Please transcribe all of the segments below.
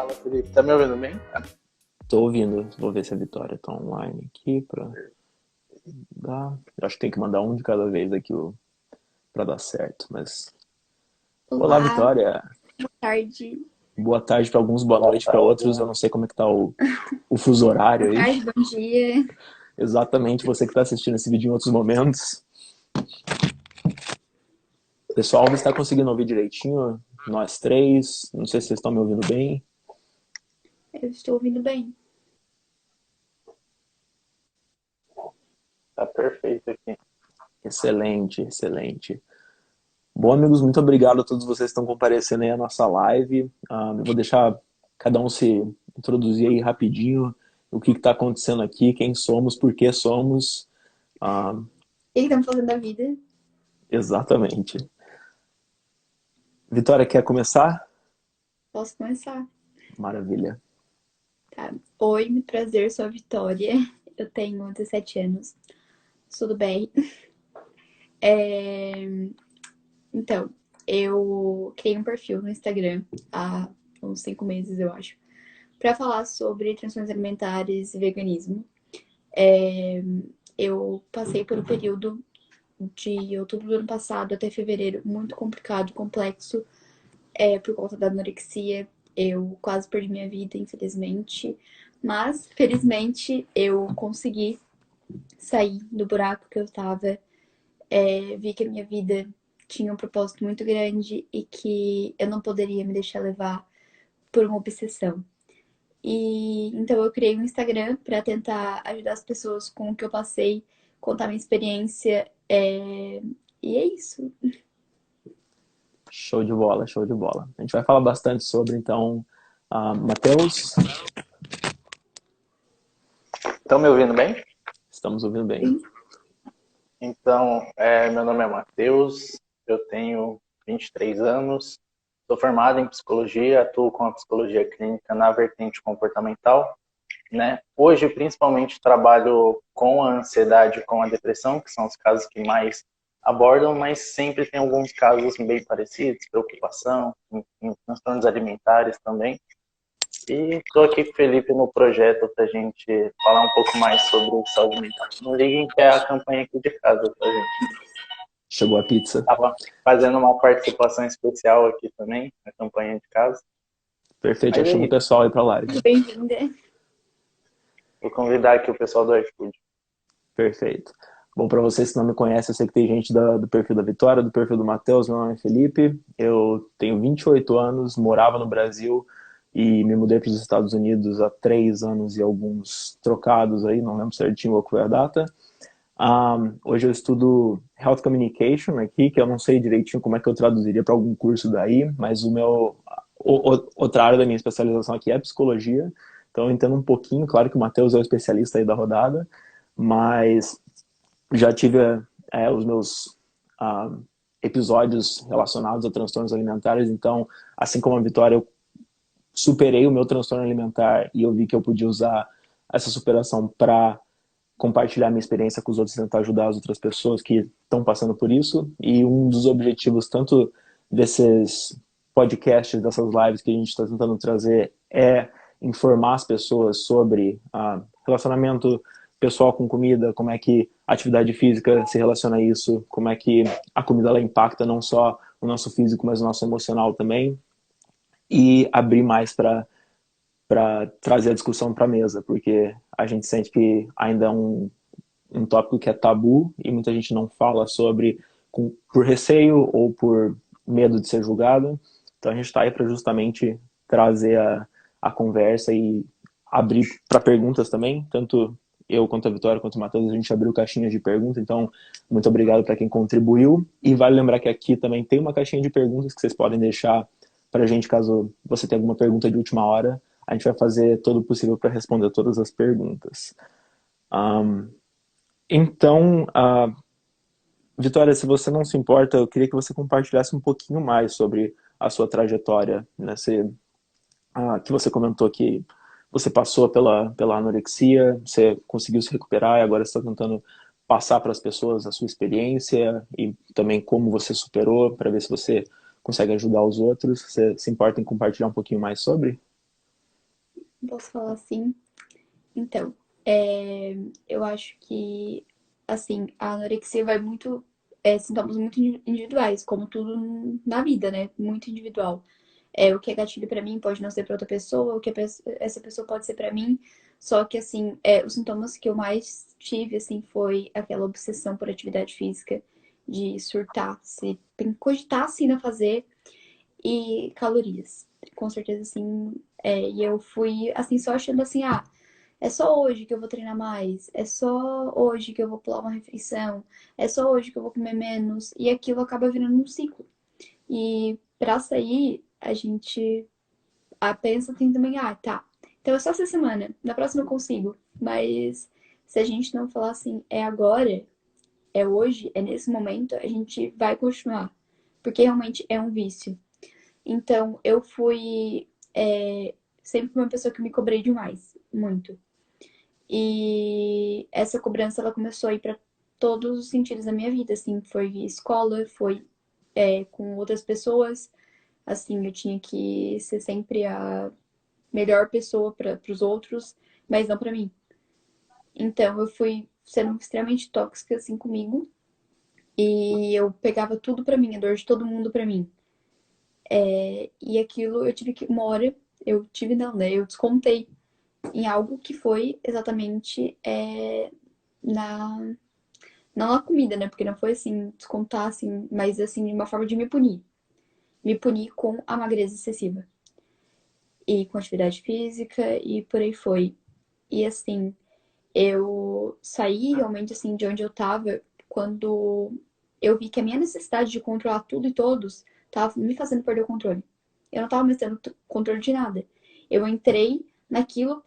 Fala, Felipe. Tá me ouvindo bem? Tô ouvindo. Vou ver se a Vitória tá online aqui pra dar. Eu acho que tem que mandar um de cada vez aqui pra dar certo. Mas. Olá, Olá, Vitória. boa tarde. Boa tarde pra alguns, boa noite pra outros. Eu não sei como é que tá o fuso horário Boa aí. tarde, bom dia. Exatamente você que tá assistindo esse vídeo em outros momentos. Pessoal, você tá conseguindo ouvir direitinho? Nós três. Não sei se vocês estão me ouvindo bem. Eu estou ouvindo bem. Tá perfeito aqui. Excelente, excelente. Bom, amigos, muito obrigado a todos vocês que estão comparecendo aí à nossa live. Eu vou deixar cada um se introduzir aí rapidinho o que está acontecendo aqui, quem somos, por que somos. Ah, E que estamos fazendo da vida? exatamente. Vitória, quer começar? Posso começar? Maravilha. Tá. Oi, muito prazer, sou a Vitória. Eu tenho 17 anos. Sou do BR. Então, eu criei um perfil no Instagram há uns 5 meses, eu acho, para falar sobre transtornos alimentares e veganismo. Eu passei por um período de outubro do ano passado até fevereiro muito complicado, complexo, por conta da anorexia. Eu quase perdi minha vida, infelizmente. Mas, felizmente, eu consegui sair do buraco que eu tava. Vi que a minha vida tinha um propósito muito grande e que eu não poderia me deixar levar por uma obsessão. E então eu criei um Instagram para tentar ajudar as pessoas com o que eu passei, contar minha experiência. E é isso. Show de bola, show de bola. A gente vai falar bastante sobre, então, Matheus, Estão me ouvindo bem? estamos ouvindo bem. Então, meu nome é Matheus, eu tenho 23 anos, sou formado em psicologia, atuo com a psicologia clínica na vertente comportamental, né? Hoje, principalmente, trabalho com a ansiedade, com a depressão, que são os casos que mais abordam, mas sempre tem alguns casos bem parecidos, preocupação, em transtornos alimentares também. E estou aqui com o Felipe no projeto para a gente falar um pouco mais sobre saúde mental. Não liguem que é a campanha aqui de casa para a gente. Chegou a pizza. Estava fazendo uma participação especial aqui também, na campanha de casa. Perfeito, já Mas é chama o isso. pessoal aí pra live. Bem-vinda. Vou convidar aqui o pessoal do iFood. Perfeito. Bom, para vocês que não me conhecem, eu sei que tem gente do perfil da Vitória, do perfil do Matheus. Meu nome é Felipe, eu tenho 28 anos, morava no Brasil e me mudei para os Estados Unidos há 3 anos e alguns trocados aí, não lembro certinho qual foi a data. Hoje eu estudo Health Communication aqui, que eu não sei direitinho como é que eu traduziria para algum curso daí, mas outra área da minha especialização aqui é psicologia, então eu entendo um pouquinho, claro que o Matheus é o especialista aí da rodada, mas já tive os meus ah, episódios relacionados a transtornos alimentares, então, assim como a Vitória, eu superei o meu transtorno alimentar e eu vi que eu podia usar essa superação para compartilhar minha experiência com os outros e tentar ajudar as outras pessoas que estão passando por isso. E um dos objetivos, tanto desses podcasts, dessas lives que a gente está tentando trazer, é informar as pessoas sobre relacionamento pessoal com comida, como é que a atividade física se relaciona a isso, como é que a comida ela impacta não só o nosso físico, mas o nosso emocional também, e abrir mais para trazer a discussão para a mesa, porque a gente sente que ainda é um tópico que é tabu e muita gente não fala sobre por receio ou por medo de ser julgado. Então a gente está aí para justamente trazer a conversa e abrir para perguntas também, tanto eu quanto a Vitória quanto o Matheus, a gente abriu caixinhas de perguntas, então muito obrigado para quem contribuiu. E vale lembrar que aqui também tem uma caixinha de perguntas que vocês podem deixar para a gente caso você tenha alguma pergunta de última hora. A gente vai fazer todo o possível para responder todas as perguntas. Um, então, Vitória, se você não se importa, eu queria que você compartilhasse um pouquinho mais sobre a sua trajetória, né? Que você comentou que você passou pela anorexia, você conseguiu se recuperar e agora está tentando passar para as pessoas a sua experiência e também como você superou, para ver se você consegue ajudar os outros. Você se importa em compartilhar um pouquinho mais sobre? não posso falar assim. Então, eu acho que, assim, a anorexia vai muito, sintomas muito individuais, como tudo na vida, né? Muito individual. O que é gatilho pra mim pode não ser pra outra pessoa, o que essa pessoa pode ser pra mim. Só que, assim, os sintomas que eu mais tive, assim, foi aquela obsessão por atividade física, de surtar, se cogitar, assim, não fazer, e calorias. Com certeza, assim, e eu fui, assim, só achando assim, é só hoje que eu vou treinar mais, é só hoje que eu vou pular uma refeição, é só hoje que eu vou comer menos, e aquilo acaba virando um ciclo. E pra sair, a gente pensa assim também, tá, então é só essa semana, na próxima eu consigo. Mas se a gente não falar assim, é agora, é hoje, é nesse momento, a gente vai continuar. Porque realmente é um vício. Então, eu fui sempre uma pessoa que me cobrei demais, muito. E essa cobrança, ela começou a ir para todos os sentidos da minha vida, assim, foi escola, foi com outras pessoas, assim, eu tinha que ser sempre a melhor pessoa para os outros, mas não para mim. Então, eu fui sendo extremamente tóxica, assim, comigo, e eu pegava tudo para mim, a dor de todo mundo para mim. E aquilo eu tive que, uma hora, eu tive não, né? Eu descontei em algo que foi exatamente na. Não na comida, né? Porque não foi assim, descontar, assim, mas assim, uma forma de me punir. Me punir com a magreza excessiva. E com atividade física e por aí foi. E assim, eu saí realmente assim de onde eu tava quando eu vi que a minha necessidade de controlar tudo e todos tava me fazendo perder o controle. Eu não tava mais tendo controle de nada. Eu entrei naquilo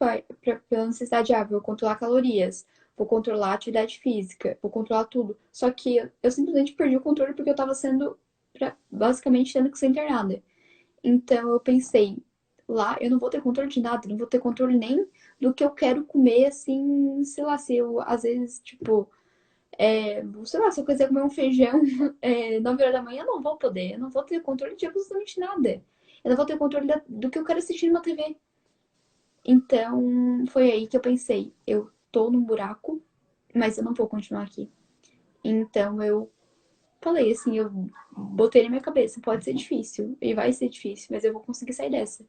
pela necessidade, vou controlar calorias, vou controlar a atividade física, vou controlar tudo. Só que eu simplesmente perdi o controle porque eu tava sendo, basicamente, tendo que ser internada. Então eu pensei, lá eu não vou ter controle de nada, não vou ter controle nem do que eu quero comer, assim, sei lá, se eu, às vezes, tipo, sei lá, se eu quiser comer um feijão 9 horas da manhã, eu não vou poder, eu não vou ter controle de absolutamente nada. Eu não vou ter controle do que eu quero assistir na TV. Então, foi aí que eu pensei, eu tô num buraco, mas eu não vou continuar aqui. Então, eu falei assim, eu botei na minha cabeça, pode ser difícil, e vai ser difícil, mas eu vou conseguir sair dessa.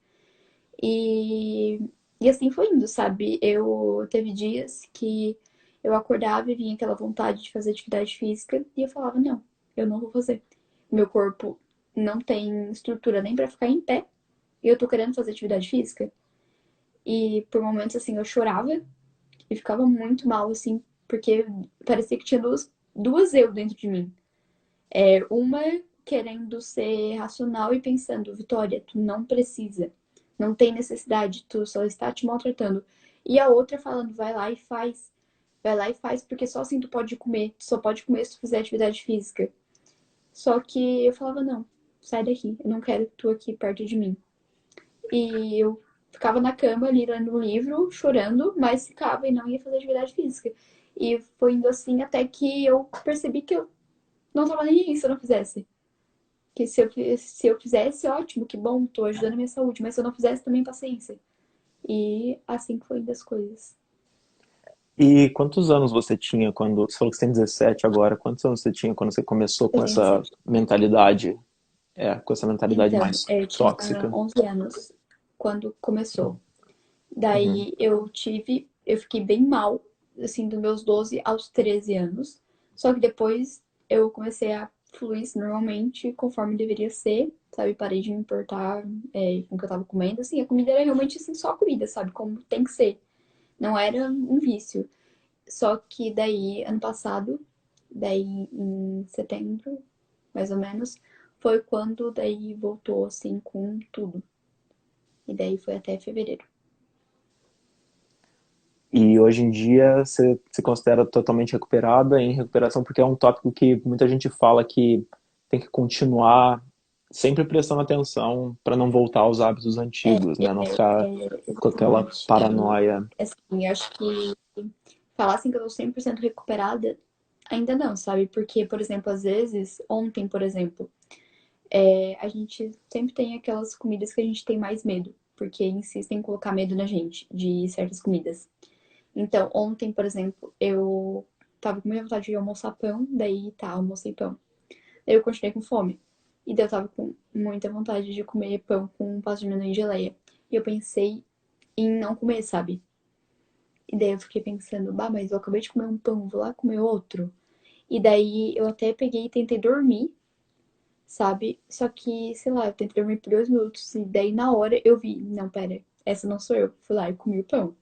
E, e assim foi indo, sabe? Eu teve dias que eu acordava e vinha aquela vontade de fazer atividade física e eu falava, não, eu não vou fazer. Meu corpo não tem estrutura nem pra ficar em pé e eu tô querendo fazer atividade física. E por momentos assim eu chorava e ficava muito mal assim, porque parecia que tinha duas eu dentro de mim. Uma querendo ser racional e pensando, Vitória, tu não precisa, não tem necessidade, tu só está te maltratando. E a outra falando, vai lá e faz, porque só assim tu pode comer, tu só pode comer se tu fizer atividade física. Só que eu falava, não, sai daqui, eu não quero tu aqui perto de mim. E eu ficava na cama ali lendo um livro, chorando, mas ficava e não ia fazer atividade física. E foi indo assim até que eu percebi que eu não tava nem aí se eu não fizesse. Que se eu fizesse, ótimo, que bom, tô ajudando a minha saúde. Mas se eu não fizesse, também paciência. E assim que foi indo as coisas. E quantos anos você tinha quando... Você falou que você tem 17 agora. Quantos anos você tinha quando você começou Eu com tenho essa 17. mentalidade, com essa mentalidade Então, mais eu tinha tóxica? 11 anos quando começou. Uhum. Daí eu fiquei bem mal, assim, dos meus 12 aos 13 anos. Só que depois eu comecei a fluir normalmente, conforme deveria ser, sabe? Parei de me importar com o que eu tava comendo. Assim, a comida era realmente, assim, só comida, sabe? Como tem que ser. Não era um vício. Só que daí, ano passado, daí em setembro, mais ou menos, foi quando daí voltou, assim, com tudo. E daí foi até fevereiro. E hoje em dia você se considera totalmente recuperada, em recuperação, porque é um tópico que muita gente fala que tem que continuar sempre prestando atenção para não voltar aos hábitos antigos, né? Não ficar com aquela Exatamente. paranoia. Assim, eu acho que falar assim que eu tô 100% recuperada, ainda não, sabe? Porque, por exemplo, às vezes, ontem, por exemplo, a gente sempre tem aquelas comidas que a gente tem mais medo. porque insistem em colocar medo na gente de certas comidas. Então, ontem, por exemplo, eu tava com muita vontade de almoçar pão, daí tá, almocei pão. Daí eu continuei com fome. E daí eu tava com muita vontade de comer pão com pasta de amendoim e geleia. E eu pensei em não comer, sabe? E daí eu fiquei pensando, bah, mas eu acabei de comer um pão, vou lá comer outro. E daí eu até peguei e tentei dormir, sabe? Só que, sei lá, eu tentei dormir por 2 minutos e daí na hora eu vi, não, pera, essa não sou eu. Fui lá e comi o pão.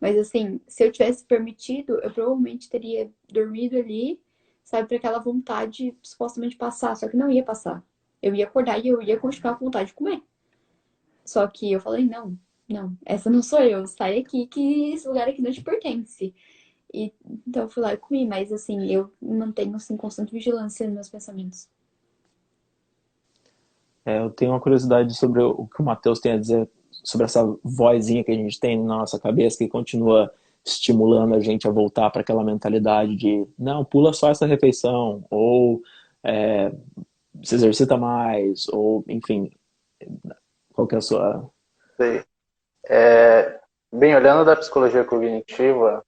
Mas assim, se eu tivesse permitido, eu provavelmente teria dormido ali, sabe, para aquela vontade supostamente passar, só que não ia passar. Eu ia acordar e eu ia continuar com vontade de comer. Só que eu falei, não, não, essa não sou eu, sai aqui que esse lugar aqui não te pertence. E então eu fui lá e comi, mas assim, eu mantenho assim constante vigilância nos meus pensamentos. Eu tenho uma curiosidade sobre o que o Matheus tem a dizer sobre essa vozinha que a gente tem na nossa cabeça que continua estimulando a gente a voltar para aquela mentalidade de não, pula só essa refeição, ou é, se exercita mais, ou enfim, qual que é a sua... Sei. É, bem, olhando da psicologia cognitiva,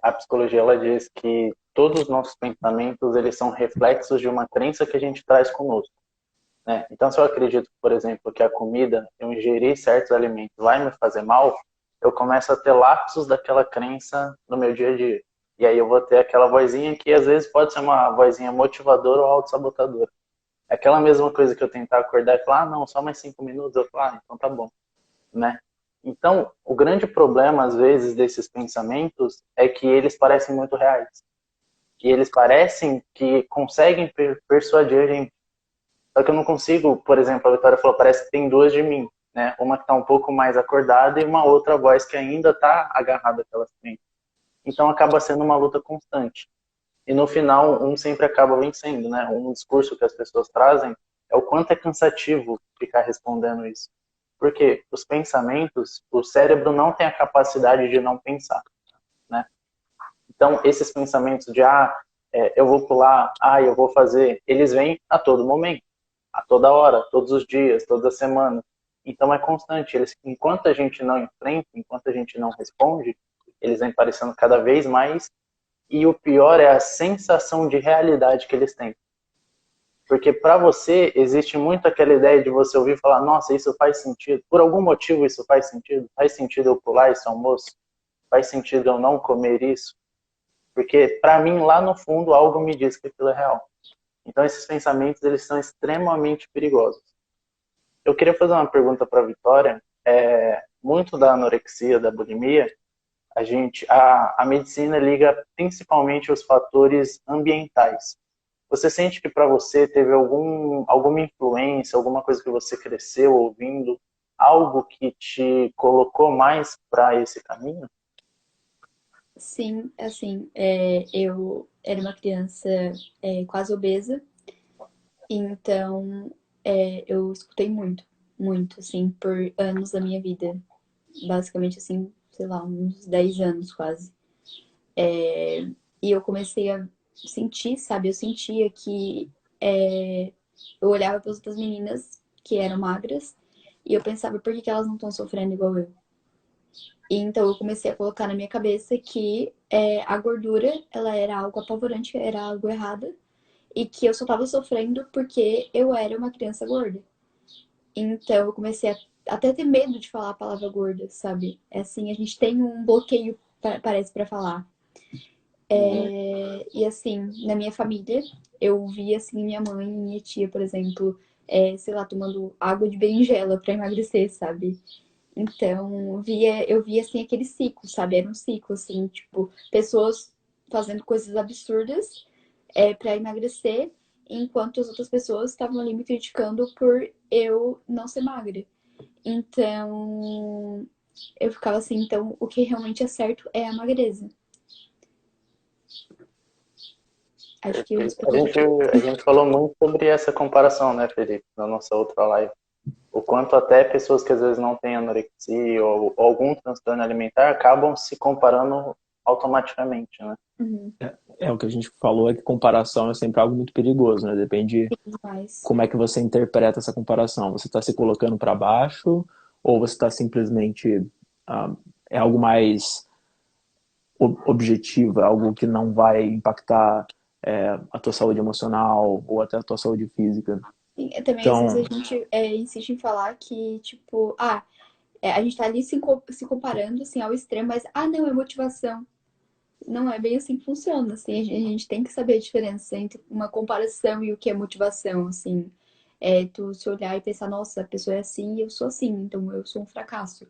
a psicologia ela diz que todos os nossos pensamentos eles são reflexos de uma crença que a gente traz conosco, né? Então, se eu acredito, por exemplo, que a comida, eu ingerir certos alimentos vai me fazer mal, eu começo a ter lapsos daquela crença no meu dia a dia. E aí eu vou ter aquela vozinha que às vezes pode ser uma vozinha motivadora ou autossabotadora. É aquela mesma coisa que eu tentar acordar e falar, ah, não, só mais 5 minutos, eu falo, ah, então tá bom, né? Então, o grande problema, às vezes, desses pensamentos é que eles parecem muito reais. Que eles parecem que conseguem persuadir a gente. Só que eu não consigo, por exemplo, a Vitória falou, parece que tem duas de mim, né? Uma que está um pouco mais acordada e uma outra voz que ainda está agarrada àquelas crenças. Então acaba sendo uma luta constante. E no final, um sempre acaba vencendo, né? Um discurso que as pessoas trazem é o quanto é cansativo ficar respondendo isso. Porque os pensamentos, o cérebro não tem a capacidade de não pensar, né? Então, esses pensamentos de, eu vou pular, eu vou fazer, eles vêm a todo momento, a toda hora, todos os dias, todas as semanas. Então, é constante. Eles, enquanto a gente não enfrenta, enquanto a gente não responde, eles vêm aparecendo cada vez mais. E o pior é a sensação de realidade que eles têm. Porque para você existe muito aquela ideia de você ouvir falar, nossa, isso faz sentido. Por algum motivo isso faz sentido? Faz sentido eu pular esse almoço? Faz sentido eu não comer isso? Porque para mim lá no fundo algo me diz que aquilo é real. Então esses pensamentos eles são extremamente perigosos. Eu queria fazer uma pergunta para a Vitória. Muito da anorexia, da bulimia, a medicina liga principalmente os fatores ambientais. Você sente que para você teve alguma influência, alguma coisa que você cresceu ouvindo, algo que te colocou mais para esse caminho? Sim, assim, eu era uma criança quase obesa, então eu escutei muito, muito, assim, por anos da minha vida. Basicamente, assim, sei lá, uns 10 anos quase. E eu comecei a sentir, sabe? Eu sentia que eu olhava para as outras meninas que eram magras e eu pensava, por que que elas não estão sofrendo igual eu? E então eu comecei a colocar na minha cabeça que a gordura, ela era algo apavorante, era algo errado, e que eu só tava sofrendo porque eu era uma criança gorda. Então eu comecei a até ter medo de falar a palavra gorda, sabe? É assim, a gente tem um bloqueio, parece, para falar. E assim, na minha família, eu via assim minha mãe e minha tia, por exemplo, sei lá, tomando água de berinjela para emagrecer, sabe? Então, eu via assim aquele ciclo, sabe? Era um ciclo, assim, tipo, pessoas fazendo coisas absurdas para emagrecer, enquanto as outras pessoas estavam ali me criticando por eu não ser magra. Então, eu ficava assim, então o que realmente é certo é a magreza. Acho que eu Perfeito. respondi. A gente falou muito sobre essa comparação, né, Felipe, na nossa outra live. O quanto até pessoas que às vezes não têm anorexia ou algum transtorno alimentar acabam se comparando automaticamente, né? Uhum. O que a gente falou é que comparação é sempre algo muito perigoso, né? Depende Demais. como é que você interpreta essa comparação. Você está se colocando para baixo Ou você está simplesmente... é algo mais objetivo, é algo que não vai impactar a tua saúde emocional ou até a tua saúde física. Sim, também às vezes Então, a gente insiste em falar que, tipo, a gente tá ali se comparando, assim, ao extremo, mas, não, é motivação. Não é bem assim que funciona, assim, a gente tem que saber a diferença entre uma comparação e o que é motivação, assim. É tu se olhar e pensar, nossa, a pessoa é assim e eu sou assim, então eu sou um fracasso.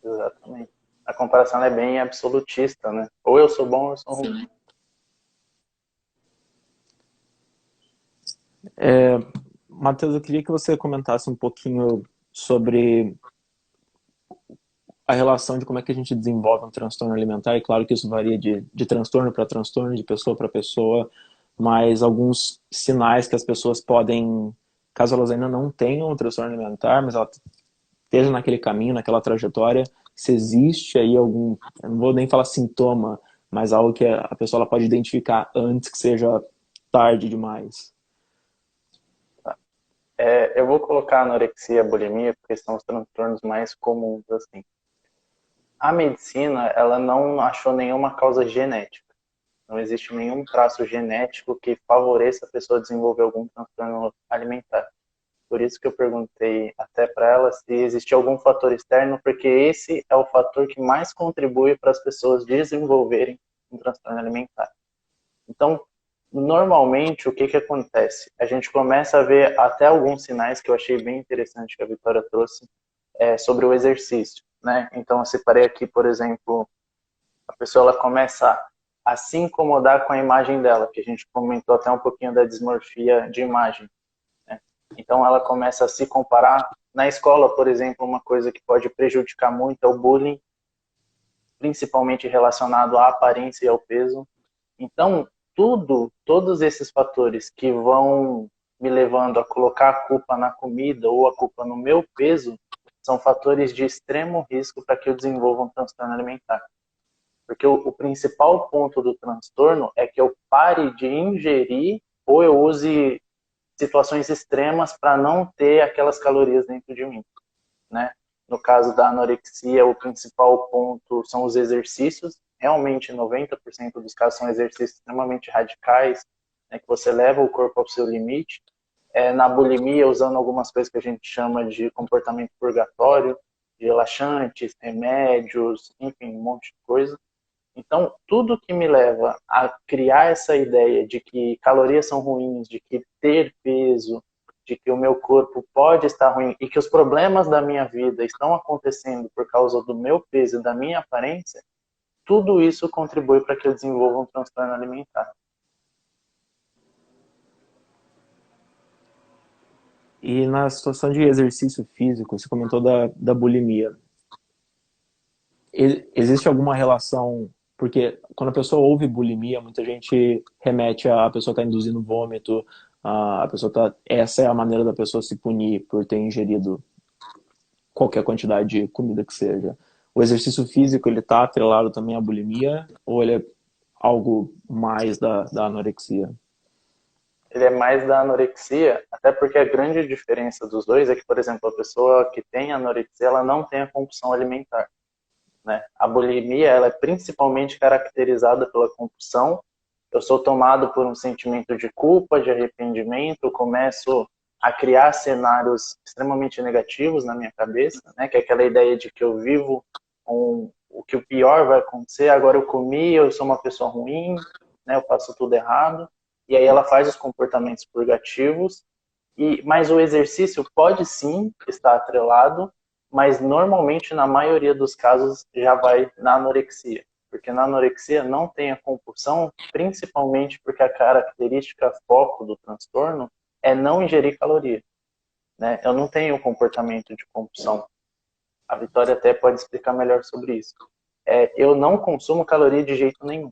Exatamente. A comparação é bem absolutista, né? Ou eu sou bom ou eu sou ruim. Sim. Matheus, eu queria que você comentasse um pouquinho sobre a relação de como é que a gente desenvolve um transtorno alimentar. E claro que isso varia de transtorno para transtorno, de pessoa para pessoa, mas alguns sinais que as pessoas podem, caso elas ainda não tenham um transtorno alimentar, mas ela esteja naquele caminho, naquela trajetória, se existe aí algum, eu não vou nem falar sintoma, mas algo que a pessoa ela pode identificar antes que seja tarde demais. Eu vou colocar a anorexia e a bulimia porque são os transtornos mais comuns, assim. A medicina, ela não achou nenhuma causa genética. Não existe nenhum traço genético que favoreça a pessoa a desenvolver algum transtorno alimentar. Por isso que eu perguntei até para ela se existe algum fator externo, porque esse é o fator que mais contribui para as pessoas desenvolverem um transtorno alimentar. Então, normalmente, o que que acontece? A gente começa a ver até alguns sinais que eu achei bem interessante que a Vitória trouxe sobre o exercício, né? Então, eu separei aqui, por exemplo, a pessoa ela começa a se incomodar com a imagem dela, que a gente comentou até um pouquinho da dismorfia de imagem, né? Então, ela começa a se comparar. Na escola, por exemplo, uma coisa que pode prejudicar muito é o bullying, principalmente relacionado à aparência e ao peso. Então, todos esses fatores que vão me levando a colocar a culpa na comida ou a culpa no meu peso, são fatores de extremo risco para que eu desenvolva um transtorno alimentar. Porque o principal ponto do transtorno é que eu pare de ingerir ou eu use situações extremas para não ter aquelas calorias dentro de mim, né? No caso da anorexia, o principal ponto são os exercícios. Realmente, 90% dos casos são exercícios extremamente radicais, né, que você leva o corpo ao seu limite. Na bulimia, usando algumas coisas que a gente chama de comportamento purgatório, de relaxantes, remédios, enfim, um monte de coisa. Então, tudo que me leva a criar essa ideia de que calorias são ruins, de que ter peso, de que o meu corpo pode estar ruim e que os problemas da minha vida estão acontecendo por causa do meu peso e da minha aparência, tudo isso contribui para que eu desenvolva um transtorno alimentar. E na situação de exercício físico, você comentou da bulimia. Existe alguma relação? Porque quando a pessoa ouve bulimia, muita gente remete a pessoa está induzindo vômito, a pessoa tá, essa é a maneira da pessoa se punir por ter ingerido qualquer quantidade de comida que seja. O exercício físico, ele está atrelado também à bulimia ou ele é algo mais da anorexia? Ele é mais da anorexia, até porque a grande diferença dos dois é que, por exemplo, a pessoa que tem anorexia, ela não tem a compulsão alimentar, né? A bulimia, ela é principalmente caracterizada pela compulsão. Eu sou tomado por um sentimento de culpa, de arrependimento, eu começo a criar cenários extremamente negativos na minha cabeça, né? Que é aquela ideia de que eu vivo o que o pior vai acontecer, agora eu comi, eu sou uma pessoa ruim, né? Eu faço tudo errado. E aí ela faz os comportamentos purgativos, mas o exercício pode sim estar atrelado, mas normalmente, na maioria dos casos, já vai na anorexia. Porque na anorexia não tem a compulsão, principalmente porque a característica foco do transtorno é não ingerir caloria, né? Eu não tenho comportamento de compulsão. A Vitória até pode explicar melhor sobre isso. Eu não consumo caloria de jeito nenhum.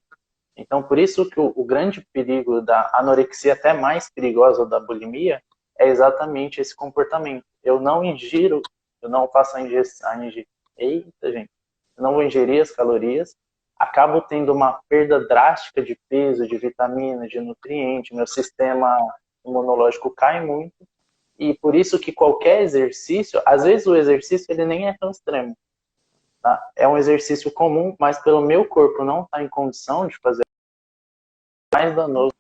Então, por isso que o grande perigo da anorexia, até mais perigosa da bulimia, é exatamente esse comportamento. Eu não ingiro, eu não faço eita, gente, eu não vou ingerir as calorias, acabo tendo uma perda drástica de peso, de vitamina, de nutriente, meu sistema imunológico cai muito, e por isso que qualquer exercício, às vezes o exercício ele nem é tão extremo, tá? É um exercício comum, mas pelo meu corpo não estar em condição de fazer mais danoso.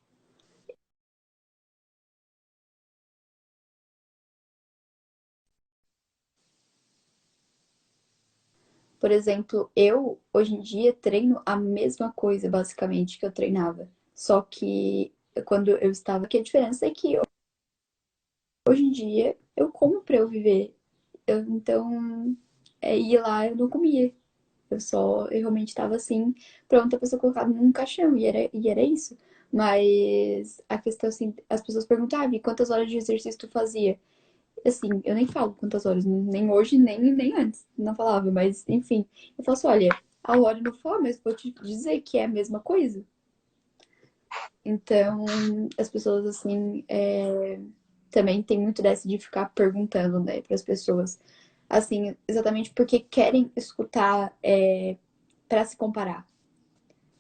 Por exemplo, eu hoje em dia treino a mesma coisa, basicamente, que eu treinava. Só que quando eu estava aqui, a diferença é que hoje em dia eu como pra eu viver. Então, ir lá eu não comia. Eu realmente estava assim, pronta pra ser colocada num caixão, e era isso. Mas a questão, assim, as pessoas perguntavam, quantas horas de exercício tu fazia? Assim, eu nem falo quantas horas, nem hoje, nem antes, não falava, mas enfim. Eu falo assim, olha, a hora eu não falo, mas vou te dizer que é a mesma coisa. Então, as pessoas, assim, também tem muito dessa de ficar perguntando, né, para as pessoas. Assim, exatamente porque querem escutar para se comparar,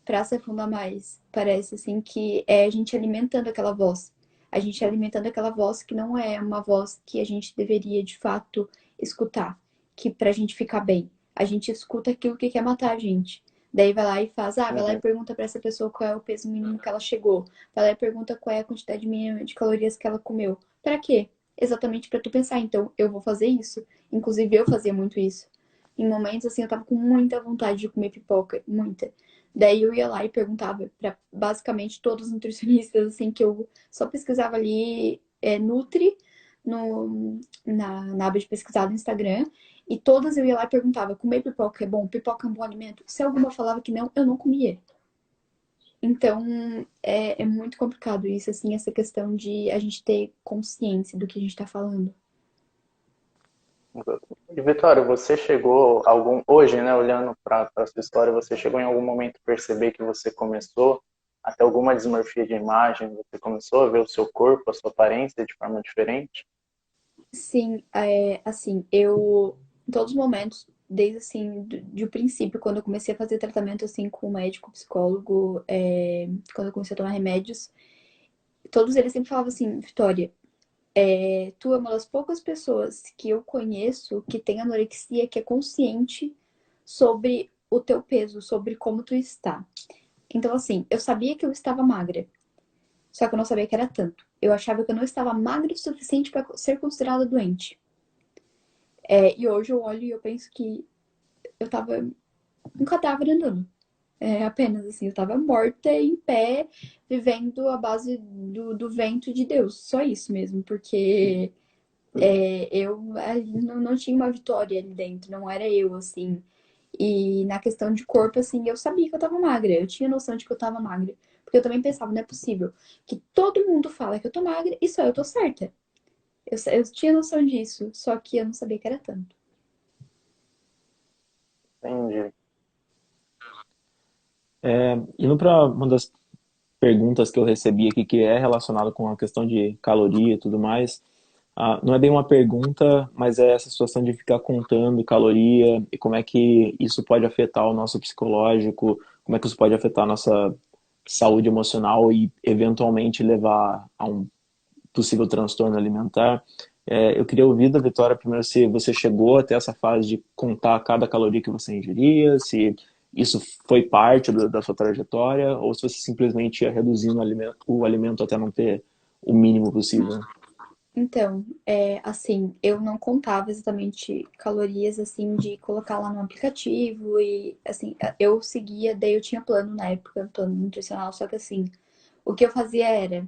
para se afundar mais. Parece, assim, que é a gente alimentando aquela voz. A gente alimentando aquela voz que não é uma voz que a gente deveria, de fato, escutar, que pra gente ficar bem. A gente escuta aquilo que quer matar a gente. Daí vai lá e faz, vai lá e Uhum. pergunta pra essa pessoa qual é o peso mínimo que ela chegou. Vai lá e pergunta qual é a quantidade mínima de calorias que ela comeu. Pra quê? Exatamente pra tu pensar, então, eu vou fazer isso. Inclusive, eu fazia muito isso. Em momentos assim, eu tava com muita vontade de comer pipoca, muita. Daí eu ia lá e perguntava para basicamente todos os nutricionistas, assim, que eu só pesquisava ali Nutri na aba de pesquisar do Instagram. E todas eu ia lá e perguntava: comer pipoca é bom? Pipoca é um bom alimento? Se alguma falava que não, eu não comia. Então é muito complicado isso, assim, essa questão de a gente ter consciência do que a gente tá falando. E Vitória, você chegou hoje, né, olhando para a sua história, você chegou em algum momento a perceber que você começou a ter alguma dismorfia de imagem, você começou a ver o seu corpo, a sua aparência de forma diferente? Sim, assim, eu, em todos os momentos, desde assim, de princípio, quando eu comecei a fazer tratamento assim com o médico, psicólogo, quando eu comecei a tomar remédios, todos eles sempre falavam assim, Vitória, tu é uma das poucas pessoas que eu conheço que tem anorexia, que é consciente sobre o teu peso, sobre como tu está. Então, assim, eu sabia que eu estava magra, só que eu não sabia que era tanto. Eu achava que eu não estava magra o suficiente para ser considerada doente. E hoje eu olho e eu penso que eu tava um cadáver andando. Apenas assim, eu tava morta em pé, vivendo à base do vento de Deus. Só isso mesmo, porque eu ali não tinha uma vitória ali dentro, não era eu, assim. E na questão de corpo, assim, eu sabia que eu tava magra, eu tinha noção de que eu tava magra. Porque eu também pensava, não é possível que todo mundo fala que eu tô magra e só eu tô certa. Eu tinha noção disso, só que eu não sabia que era tanto. Entendi. Indo para uma das perguntas que eu recebi aqui, que é relacionada com a questão de caloria e tudo mais. Não é bem uma pergunta, mas é essa situação de ficar contando caloria e como é que isso pode afetar o nosso psicológico, como é que isso pode afetar a nossa saúde emocional e eventualmente levar a um possível transtorno alimentar. Eu queria ouvir da Vitória primeiro se você chegou até essa fase de contar cada caloria que você ingeria, se isso foi parte da sua trajetória ou se você simplesmente ia reduzindo o alimento até não ter o mínimo possível. Então, assim, eu não contava exatamente calorias, assim, de colocar lá no aplicativo e, assim, eu seguia, daí eu tinha plano na época, plano nutricional, só que, assim, o que eu fazia era,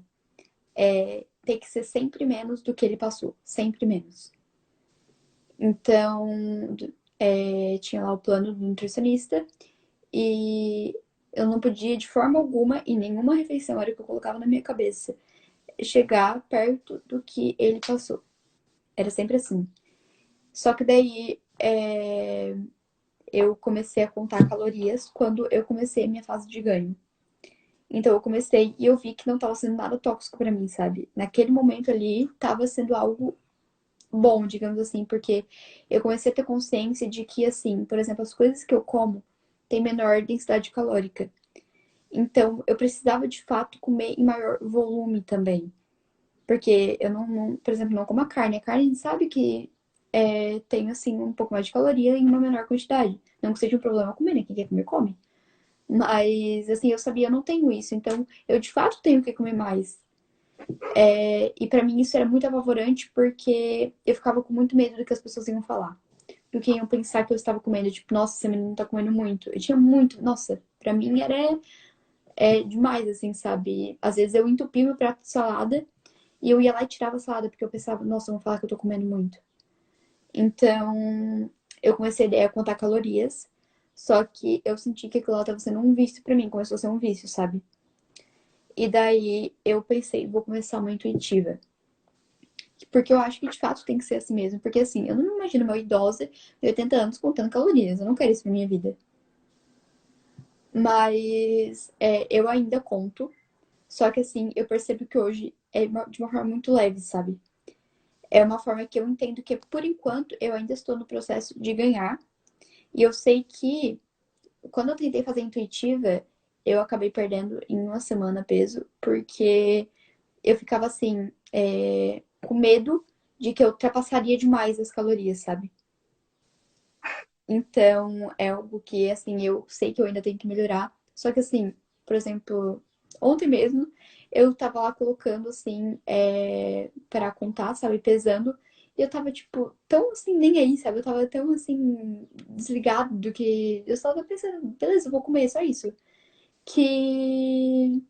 ter que ser sempre menos do que ele passou, sempre menos. Então, tinha lá o plano do nutricionista e eu não podia, de forma alguma, em nenhuma refeição, era o que eu colocava na minha cabeça, chegar perto do que ele passou. Era sempre assim. Só que daí eu comecei a contar calorias quando eu comecei a minha fase de ganho. Então eu comecei e eu vi que não estava sendo nada tóxico pra mim, sabe? Naquele momento ali estava sendo algo bom, digamos assim, porque eu comecei a ter consciência de que, assim, por exemplo, as coisas que eu como têm menor densidade calórica. Então eu precisava de fato comer em maior volume também. Porque eu por exemplo, não como a carne. A carne a gente sabe que tem, assim, um pouco mais de caloria em uma menor quantidade. Não que seja um problema comer, né? Quem quer comer, come. Mas, assim, eu sabia, eu não tenho isso. Então, eu de fato tenho que comer mais. E pra mim isso era muito apavorante porque eu ficava com muito medo do que as pessoas iam falar. Do que iam pensar que eu estava comendo. Tipo, nossa, esse menino tá comendo muito. Eu tinha muito. Nossa, pra mim era demais, assim, sabe? Às vezes eu entupia meu prato de salada e eu ia lá e tirava a salada porque eu pensava, nossa, vão falar que eu tô comendo muito. Então, eu comecei a contar calorias. Só que eu senti que aquilo lá tava sendo um vício pra mim. Começou a ser um vício, sabe? E daí eu pensei, vou começar uma intuitiva. Porque eu acho que de fato tem que ser assim mesmo. Porque assim, eu não me imagino uma idosa de 80 anos contando calorias. Eu não quero isso pra minha vida. Mas eu ainda conto. Só que assim, eu percebo que hoje é de uma forma muito leve, sabe? É uma forma que eu entendo que, por enquanto, eu ainda estou no processo de ganhar. E eu sei que quando eu tentei fazer intuitiva, eu acabei perdendo em uma semana peso, porque eu ficava assim, com medo de que eu ultrapassaria demais as calorias, sabe? Então, é algo que, assim, eu sei que eu ainda tenho que melhorar. Só que, assim, por exemplo, ontem mesmo, eu tava lá colocando, assim, pra contar, sabe? Pesando. E eu tava, tipo, tão, assim, nem aí, sabe? Eu tava tão, assim, desligado do que... Eu só tava pensando, beleza, eu vou comer, só isso. Que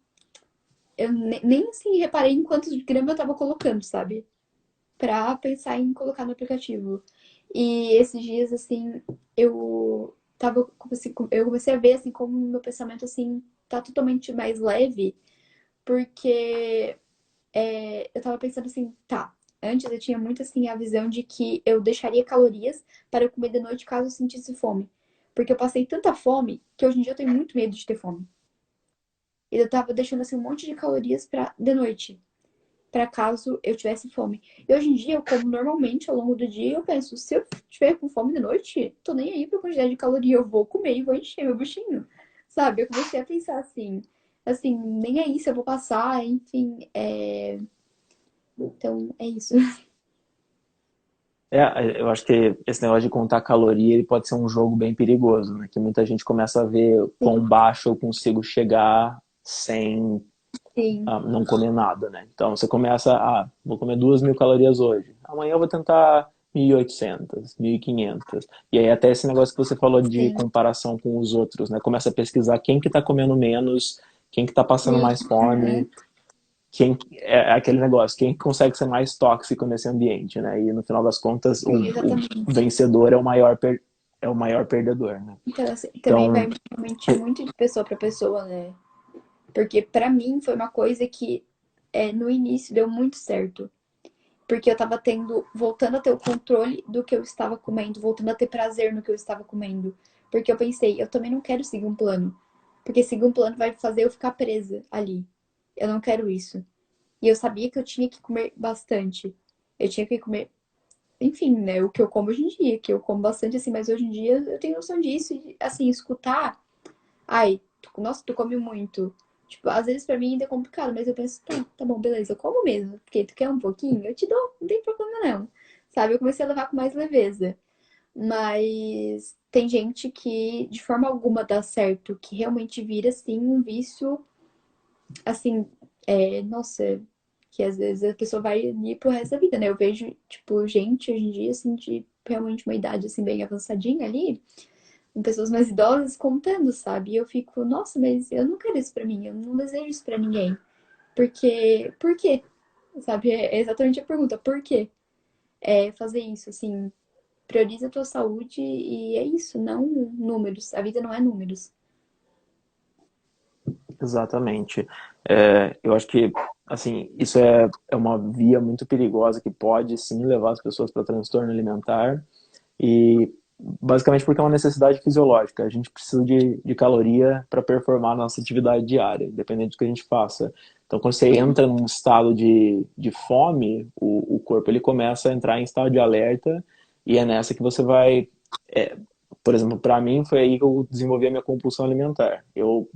eu nem, assim, reparei em quantos gramas eu tava colocando, sabe? Pra pensar em colocar no aplicativo. E esses dias, assim, eu tava, eu comecei a ver, assim, como o meu pensamento, assim, tá totalmente mais leve, porque eu tava pensando assim, tá, antes eu tinha muito, assim, a visão de que eu deixaria calorias para eu comer de noite caso eu sentisse fome. Porque eu passei tanta fome que hoje em dia eu tenho muito medo de ter fome. E eu tava deixando, assim, um monte de calorias pra de noite para caso eu tivesse fome. E hoje em dia eu como normalmente ao longo do dia e eu penso, se eu tiver com fome de noite, tô nem aí pra quantidade de caloria, eu vou comer e vou encher meu buchinho. Sabe? Eu comecei a pensar assim, nem aí se eu vou passar, enfim, então é isso. Eu acho que esse negócio de contar caloria ele pode ser um jogo bem perigoso, né? Que muita gente começa a ver quão Sim, baixo eu consigo chegar sem sim, não comer nada, né? Então você começa, vou comer 2.000 calorias hoje. Amanhã eu vou tentar 1.800, 1.500. E aí até esse negócio que você falou de sim, comparação com os outros, né? Começa a pesquisar quem que tá comendo menos, quem que tá passando sim. mais fome, Uhum. quem é aquele negócio, quem consegue ser mais tóxico nesse ambiente, né? E no final das contas, Sim, o exatamente. vencedor é é o maior perdedor, né? Então, assim, também vai Então, realmente muito de pessoa para pessoa, né? Porque pra mim foi uma coisa que no início deu muito certo. Porque eu tava voltando a ter o controle do que eu estava comendo, voltando a ter prazer no que eu estava comendo. Porque eu pensei, eu também não quero seguir um plano. Porque seguir um plano vai fazer eu ficar presa ali. Eu não quero isso. E eu sabia que eu tinha que comer bastante. Eu tinha que comer, enfim, né, o que eu como hoje em dia, que eu como bastante assim, mas hoje em dia eu tenho noção disso e assim, escutar, ai, nossa, tu come muito. Tipo, às vezes pra mim ainda é complicado, mas eu penso, tá bom, beleza, eu como mesmo. Porque tu quer um pouquinho? Eu te dou, não tem problema não. Sabe? Eu comecei a levar com mais leveza. Mas tem gente que de forma alguma dá certo, que realmente vira assim um vício, assim, nossa, que às vezes a pessoa vai ir pro resto da vida, né? Eu vejo, tipo, gente hoje em dia, assim, de realmente uma idade assim bem avançadinha ali com pessoas mais idosas contando, sabe? E eu fico, nossa, mas eu não quero isso pra mim, eu não desejo isso pra ninguém. Por quê? Sabe? É exatamente a pergunta, por quê? Fazer isso, assim, prioriza a tua saúde e é isso, não números. A vida não é números. exatamente. Eu acho que, assim, isso é uma via muito perigosa que pode, sim, levar as pessoas para transtorno alimentar. E basicamente porque é uma necessidade fisiológica. A gente precisa de caloria para performar a nossa atividade diária, independente do que a gente faça. Então, quando você Sim, entra num estado de fome, o corpo ele começa a entrar em estado de alerta e é nessa que você vai. é, por exemplo, para mim foi aí que eu desenvolvi a minha compulsão alimentar. Eu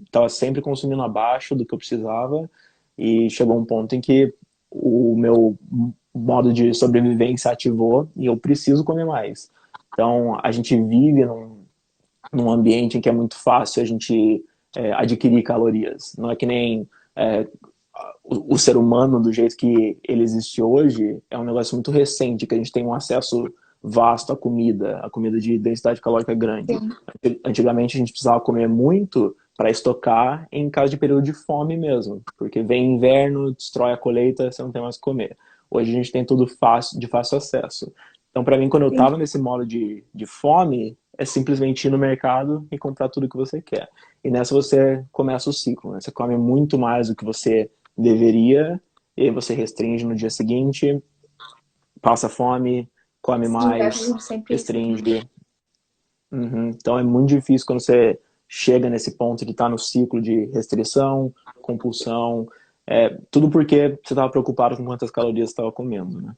estava sempre consumindo abaixo do que eu precisava e chegou um ponto em que o meu modo de sobrevivência ativou e eu preciso comer mais. Então, a gente vive num ambiente em que é muito fácil a gente adquirir calorias. Não é que nem é, o ser humano, do jeito que ele existe hoje, é um negócio muito recente, que a gente tem um acesso vasto à comida, a comida de densidade calórica grande. Sim, Antigamente a gente precisava comer muito para estocar em caso de período de fome mesmo, porque vem inverno, destrói a colheita, você não tem mais o que comer. Hoje a gente tem tudo fácil, de fácil acesso. Então, para mim, quando eu sim, estava nesse modo de fome, é simplesmente ir no mercado e comprar tudo que você quer. E nessa você começa o ciclo, né? Você come muito mais do que você deveria, e aí você restringe no dia seguinte, passa fome, come sim, vai mais, fazendo sempre isso também. restringe. Uhum. Então é muito difícil quando você chega nesse ponto de estar no ciclo de restrição, compulsão, tudo porque você estava preocupado com quantas calorias você estava comendo, né?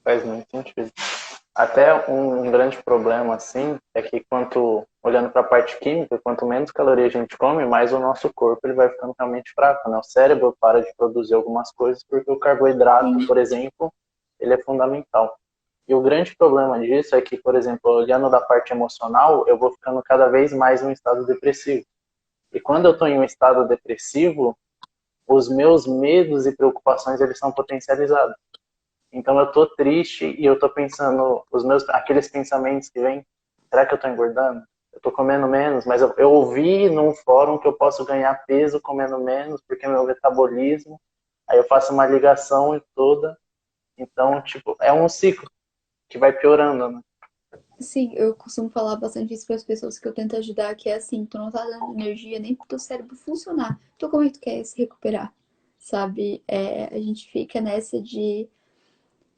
Faz muito sentido. Até um grande problema, assim, é que olhando para a parte química, quanto menos calorias a gente come, mais o nosso corpo ele vai ficando realmente fraco, né? O cérebro para de produzir algumas coisas porque o carboidrato, Sim, por exemplo, ele é fundamental. E o grande problema disso é que, por exemplo, olhando da parte emocional, eu vou ficando cada vez mais em um estado depressivo. E quando eu estou em um estado depressivo, os meus medos e preocupações eles são potencializados. Então eu tô triste e eu tô pensando, aqueles pensamentos que vêm, será que eu tô engordando? Eu tô comendo menos, mas eu ouvi num fórum que eu posso ganhar peso comendo menos, porque meu metabolismo, aí eu faço uma ligação e toda, então, tipo, é um ciclo que vai piorando, né? sim, eu costumo falar bastante isso para as pessoas que eu tento ajudar, que é assim, tu não tá dando energia nem pro teu cérebro funcionar. Então como é que tu quer se recuperar? Sabe? A gente fica nessa de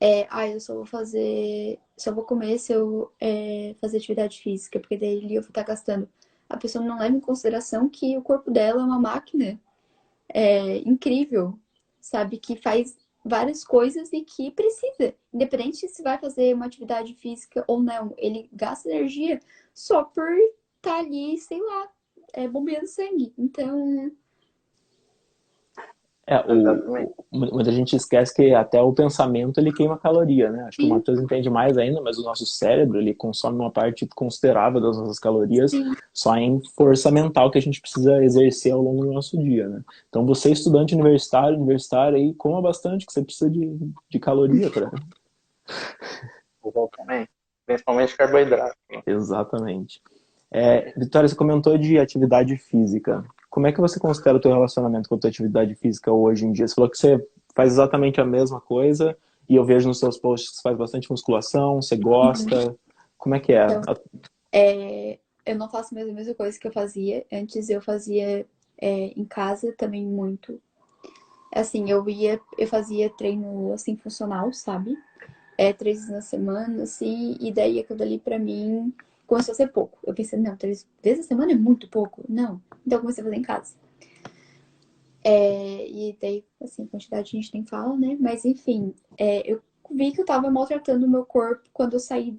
eu só vou comer se eu fazer atividade física, porque daí eu vou estar gastando. A pessoa não leva em consideração que o corpo dela é uma máquina incrível, sabe? Que faz várias coisas e que precisa. Independente se vai fazer uma atividade física ou não, ele gasta energia só por estar ali, sei lá, bombeando sangue. Então, Exatamente. Muita gente esquece que até o pensamento ele queima caloria, né? Acho que o sim, Matheus entende mais ainda, mas o nosso cérebro ele consome uma parte considerável das nossas calorias sim, só em força mental que a gente precisa exercer ao longo do nosso dia, né? Então você estudante universitário aí coma bastante que você precisa de caloria para. Exatamente. Principalmente carboidrato. Né? Exatamente. Vitória, você comentou de atividade física. Como é que você considera o teu relacionamento com a tua atividade física hoje em dia? Você falou que você faz exatamente a mesma coisa e eu vejo nos seus posts que você faz bastante musculação, você gosta. Como é que é? então, eu não faço mais a mesma coisa que eu fazia. Antes eu fazia em casa também muito. Assim, eu fazia treino assim funcional, sabe? 3 vezes na semana, assim, e daí aquilo ali pra mim começou a ser pouco. Eu pensei, não, 3 vezes na semana é muito pouco. Não. Então eu comecei a fazer em casa. E daí, assim, quantidade a gente nem fala, né? Mas enfim, eu vi que eu tava maltratando o meu corpo quando eu saí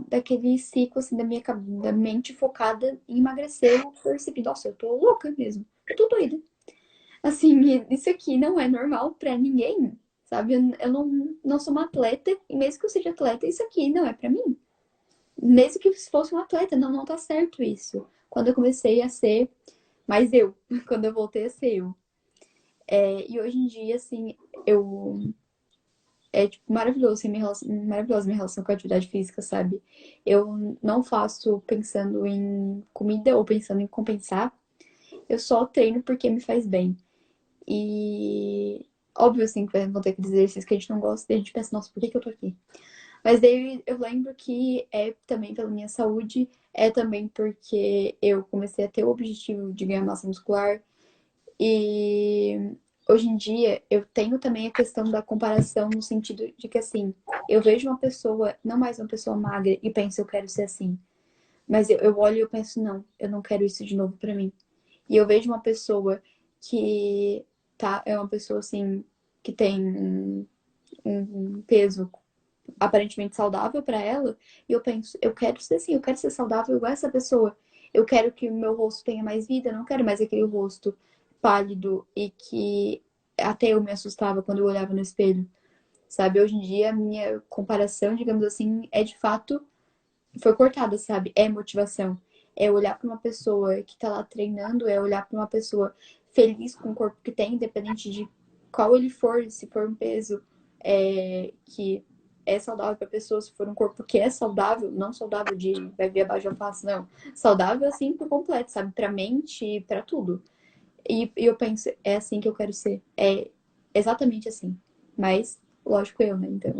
daquele ciclo, assim, da mente focada em emagrecer. Eu percebi, nossa, eu tô louca mesmo. Eu tô doida. Assim, isso aqui não é normal pra ninguém, sabe? Eu não sou uma atleta, e mesmo que eu seja atleta, isso aqui não é pra mim. Mesmo que fosse um atleta, não tá certo isso. Quando eu comecei a ser mais eu, quando eu voltei a ser eu. E hoje em dia, assim, eu. É, tipo, maravilhoso, assim, maravilhosa minha relação com a atividade física, sabe? Eu não faço pensando em comida ou pensando em compensar. Eu só treino porque me faz bem. E óbvio, assim, que vão ter aqueles exercícios que a gente não gosta e a gente pensa, nossa, por que que eu tô aqui? Mas daí eu lembro que é também pela minha saúde, é também porque eu comecei a ter o objetivo de ganhar massa muscular. E hoje em dia eu tenho também a questão da comparação no sentido de que, assim, eu vejo uma pessoa, não mais uma pessoa magra, e penso, eu quero ser assim. Mas eu olho e eu penso, não, eu não quero isso de novo pra mim. E eu vejo uma pessoa que é uma pessoa assim que tem um peso aparentemente saudável para ela, e eu penso, eu quero ser assim, eu quero ser saudável igual essa pessoa. Eu quero que o meu rosto tenha mais vida, eu não quero mais aquele rosto pálido e que até eu me assustava quando eu olhava no espelho, sabe? Hoje em dia, a minha comparação, digamos assim, é de fato, foi cortada, sabe? É motivação. É olhar para uma pessoa que tá lá treinando, é olhar para uma pessoa feliz com o corpo que tem, independente de qual ele for, se for um peso que é saudável para pessoa, se for um corpo que é saudável, não saudável de vai vir abaixo da face, não. Saudável assim por completo, sabe? Pra mente, pra tudo. E eu penso, é assim que eu quero ser. É exatamente assim. Mas, lógico, eu, né? Então.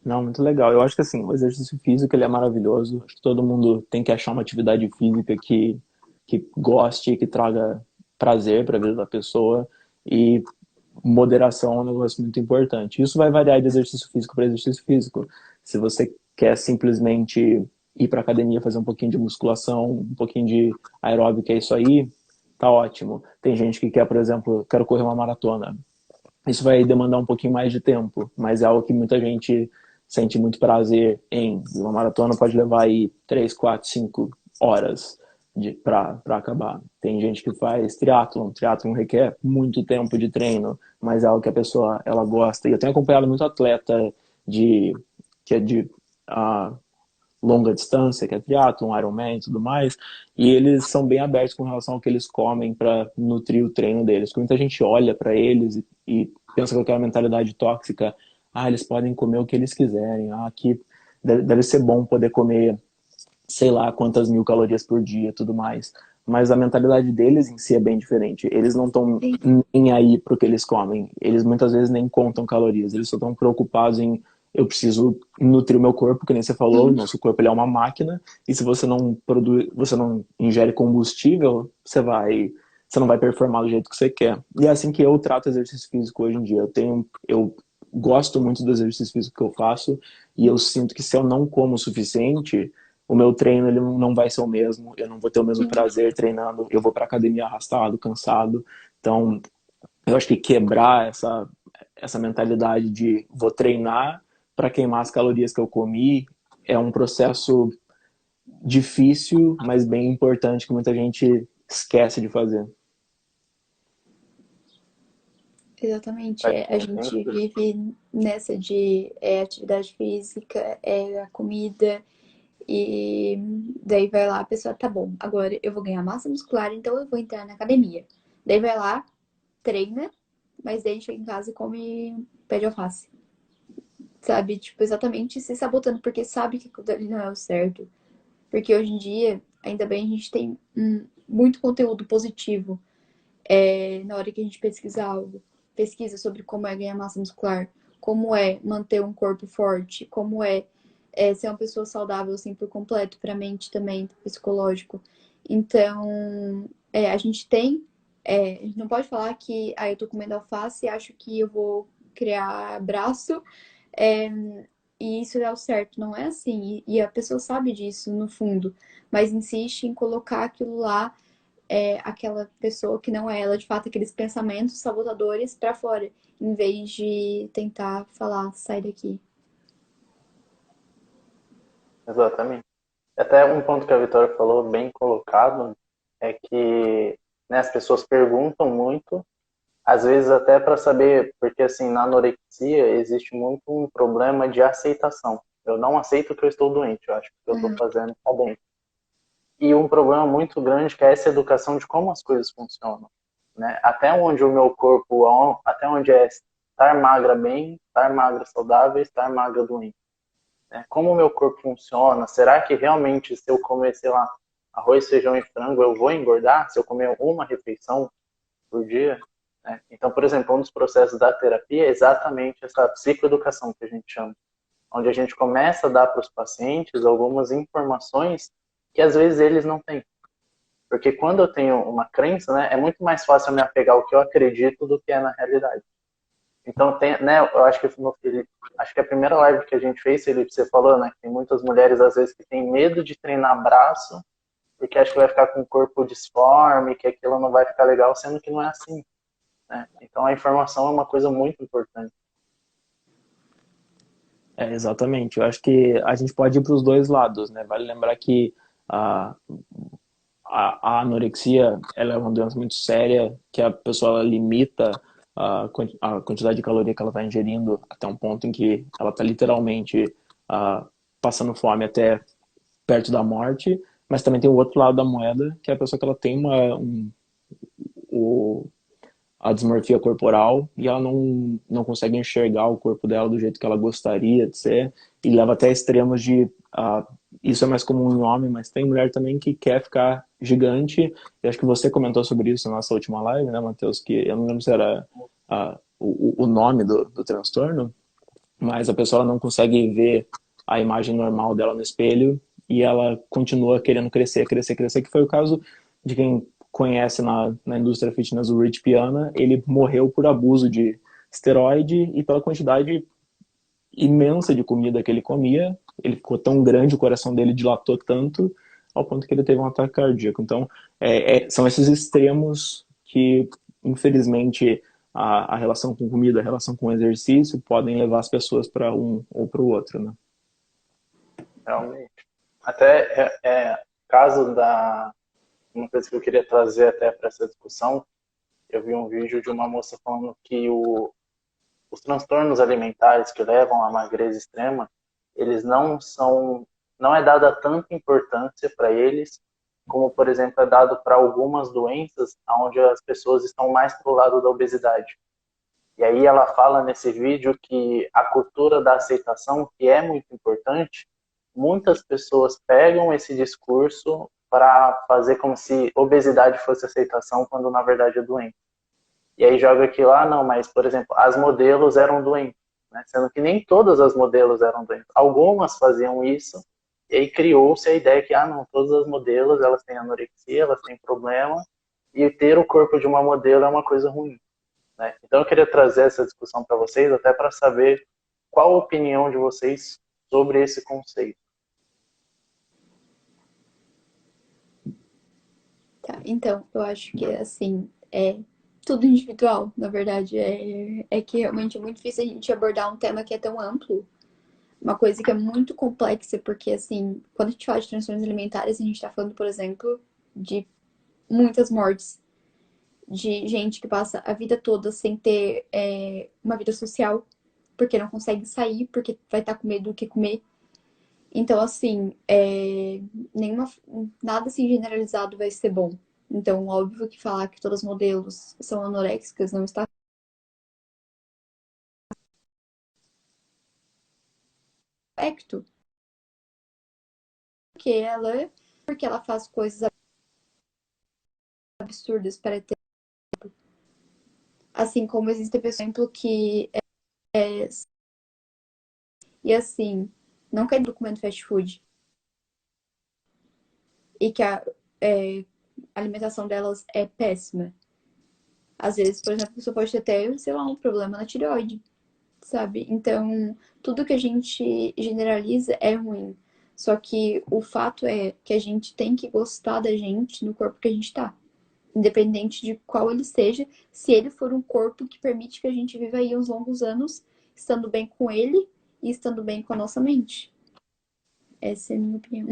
Não, muito legal. Eu acho que assim, o exercício físico ele é maravilhoso. Acho que todo mundo tem que achar uma atividade física que goste, que traga prazer para a vida da pessoa. E moderação é um negócio muito importante. Isso vai variar de exercício físico para exercício físico. Se você quer simplesmente ir para academia, fazer um pouquinho de musculação, um pouquinho de aeróbica, é isso aí, tá ótimo. Tem gente que quer, por exemplo, quero correr uma maratona. Isso vai demandar um pouquinho mais de tempo, mas é algo que muita gente sente muito prazer em. Uma maratona pode levar aí 3, 4, 5 horas para acabar. Tem gente que faz triatlon. Triatlon requer muito tempo de treino, mas é algo que a pessoa ela gosta. E eu tenho acompanhado muito atleta de que é de uh, longa distância, que é triatlon, Ironman e tudo mais, e eles são bem abertos com relação ao que eles comem para nutrir o treino deles. Porque muita gente olha para eles e pensa com aquela mentalidade tóxica, eles podem comer o que eles quiserem, que deve ser bom poder comer sei lá quantas mil calorias por dia e tudo mais. Mas a mentalidade deles em si é bem diferente. Eles não estão nem aí pro que eles comem. Eles muitas vezes nem contam calorias. Eles só estão preocupados em eu preciso nutrir o meu corpo, que nem você falou, o Sim, nosso corpo ele é uma máquina, e se você não produz, você não ingere combustível, você não vai performar do jeito que você quer. E é assim que eu trato exercício físico hoje em dia. Eu gosto muito do exercício físico que eu faço, e eu sinto que se eu não como o suficiente, o meu treino ele não vai ser o mesmo, eu não vou ter o mesmo sim. prazer treinando, eu vou para academia arrastado, cansado. Então, eu acho que quebrar essa mentalidade de vou treinar para queimar as calorias que eu comi é um processo difícil, mas bem importante que muita gente esquece de fazer. Exatamente. Faz A sim, gente sentido. vive nessa de atividade física, a comida, e daí vai lá, a pessoa, tá bom, agora eu vou ganhar massa muscular, então eu vou entrar na academia. Daí vai lá, treina, mas daí chega em casa e come pé de alface. Sabe? Tipo, exatamente se sabotando, porque sabe que aquilo ali não é o certo. Porque hoje em dia, ainda bem, a gente tem muito conteúdo positivo na hora que a gente pesquisa algo. Pesquisa sobre como é ganhar massa muscular, como é manter um corpo forte, como ser uma pessoa saudável, assim, por completo, para a mente também, psicológico. Então, a gente tem. A gente não pode falar que eu tô comendo alface e acho que eu vou criar braço é, e isso é o certo. Não é assim. E a pessoa sabe disso, no fundo, mas insiste em colocar aquilo lá, aquela pessoa que não é ela, de fato, aqueles pensamentos sabotadores para fora, em vez de tentar falar, sai daqui. Exatamente. Até um ponto que a Vitória falou, bem colocado, é que né, as pessoas perguntam muito, às vezes até para saber, porque assim, na anorexia existe muito um problema de aceitação. Eu não aceito que eu estou doente, eu acho que o que eu estou Uhum. fazendo está bem. E um problema muito grande que é essa educação de como as coisas funcionam. Né? Até onde o meu corpo, até onde é estar magra bem, estar magra saudável, estar magra doente. Né? Como o meu corpo funciona? Será que realmente se eu comer, sei lá, arroz, feijão e frango, eu vou engordar? Se eu comer uma refeição por dia? Né? Então, por exemplo, um dos processos da terapia é exatamente essa psicoeducação que a gente chama, onde a gente começa a dar para os pacientes algumas informações que às vezes eles não têm. Porque quando eu tenho uma crença, né, é muito mais fácil eu me apegar ao que eu acredito do que é na realidade. Então, né, eu acho que acho que a primeira live que a gente fez, Felipe, você falou, né, que tem muitas mulheres às vezes que têm medo de treinar braço, porque acho que vai ficar com o corpo disforme, que aquilo não vai ficar legal, sendo que não é assim. Né? Então, a informação é uma coisa muito importante. Exatamente. Eu acho que a gente pode ir para os dois lados, né? Vale lembrar que a, a anorexia, ela é uma doença muito séria, que a pessoa ela limita a quantidade de caloria que ela está ingerindo até um ponto em que ela está literalmente ah, passando fome até perto da morte, mas também tem o outro lado da moeda, que é a pessoa que ela tem o, a dismorfia corporal e ela não consegue enxergar o corpo dela do jeito que ela gostaria de ser e leva até extremos de isso é mais comum em homem, mas tem mulher também que quer ficar gigante. Eu acho que você comentou sobre isso na nossa última live, né, Matheus? Que eu não lembro se era o nome do transtorno, mas a pessoa não consegue ver a imagem normal dela no espelho e ela continua querendo crescer, crescer, crescer, que foi o caso de quem conhece na indústria fitness o Rich Piana. Ele morreu por abuso de esteroide e pela quantidade imensa de comida que ele comia. Ele ficou tão grande, o coração dele dilatou tanto ao ponto que ele teve um ataque cardíaco. Então, são esses extremos que, infelizmente, a relação com comida, a relação com exercício podem levar as pessoas para um ou para o outro, né? Realmente. Até caso da uma coisa que eu queria trazer até para essa discussão, eu vi um vídeo de uma moça falando que os transtornos alimentares que levam à magreza extrema, eles não é dada tanta importância para eles, como, por exemplo, é dado para algumas doenças onde as pessoas estão mais pro lado da obesidade. E aí ela fala nesse vídeo que a cultura da aceitação, que é muito importante, muitas pessoas pegam esse discurso para fazer como se obesidade fosse aceitação, quando na verdade é doença. E aí joga aqui lá, não, mas, por exemplo, as modelos eram doentes, né? Sendo que nem todas as modelos eram doentes. Algumas faziam isso, e aí criou-se a ideia que, não, todas as modelos, elas têm anorexia, elas têm problema, e ter o corpo de uma modelo é uma coisa ruim, né? Então eu queria trazer essa discussão para vocês, até para saber qual a opinião de vocês sobre esse conceito. Tá, então, eu acho que, assim, é tudo individual, na verdade. É que realmente é muito difícil a gente abordar um tema que é tão amplo, uma coisa que é muito complexa, porque, assim, quando a gente fala de transtornos alimentares, a gente tá falando, por exemplo, de muitas mortes, de gente que passa a vida toda sem ter uma vida social, porque não consegue sair, porque vai estar com medo do que comer. Então, assim, nada assim generalizado vai ser bom. Então, óbvio que falar que todos os modelos são anoréxicas não está correto, porque ela faz coisas absurdas para ter. Assim como existe pessoa, por exemplo, que e assim, não quer documento fast food e que a alimentação delas é péssima. Às vezes, por exemplo, a pessoa pode ter até, sei lá, um problema na tireoide, sabe? Então, tudo que a gente generaliza é ruim. Só que o fato é que a gente tem que gostar da gente no corpo que a gente tá. Independente de qual ele seja, se ele for um corpo que permite que a gente viva aí uns longos anos, estando bem com ele e estando bem com a nossa mente. Essa é a minha opinião.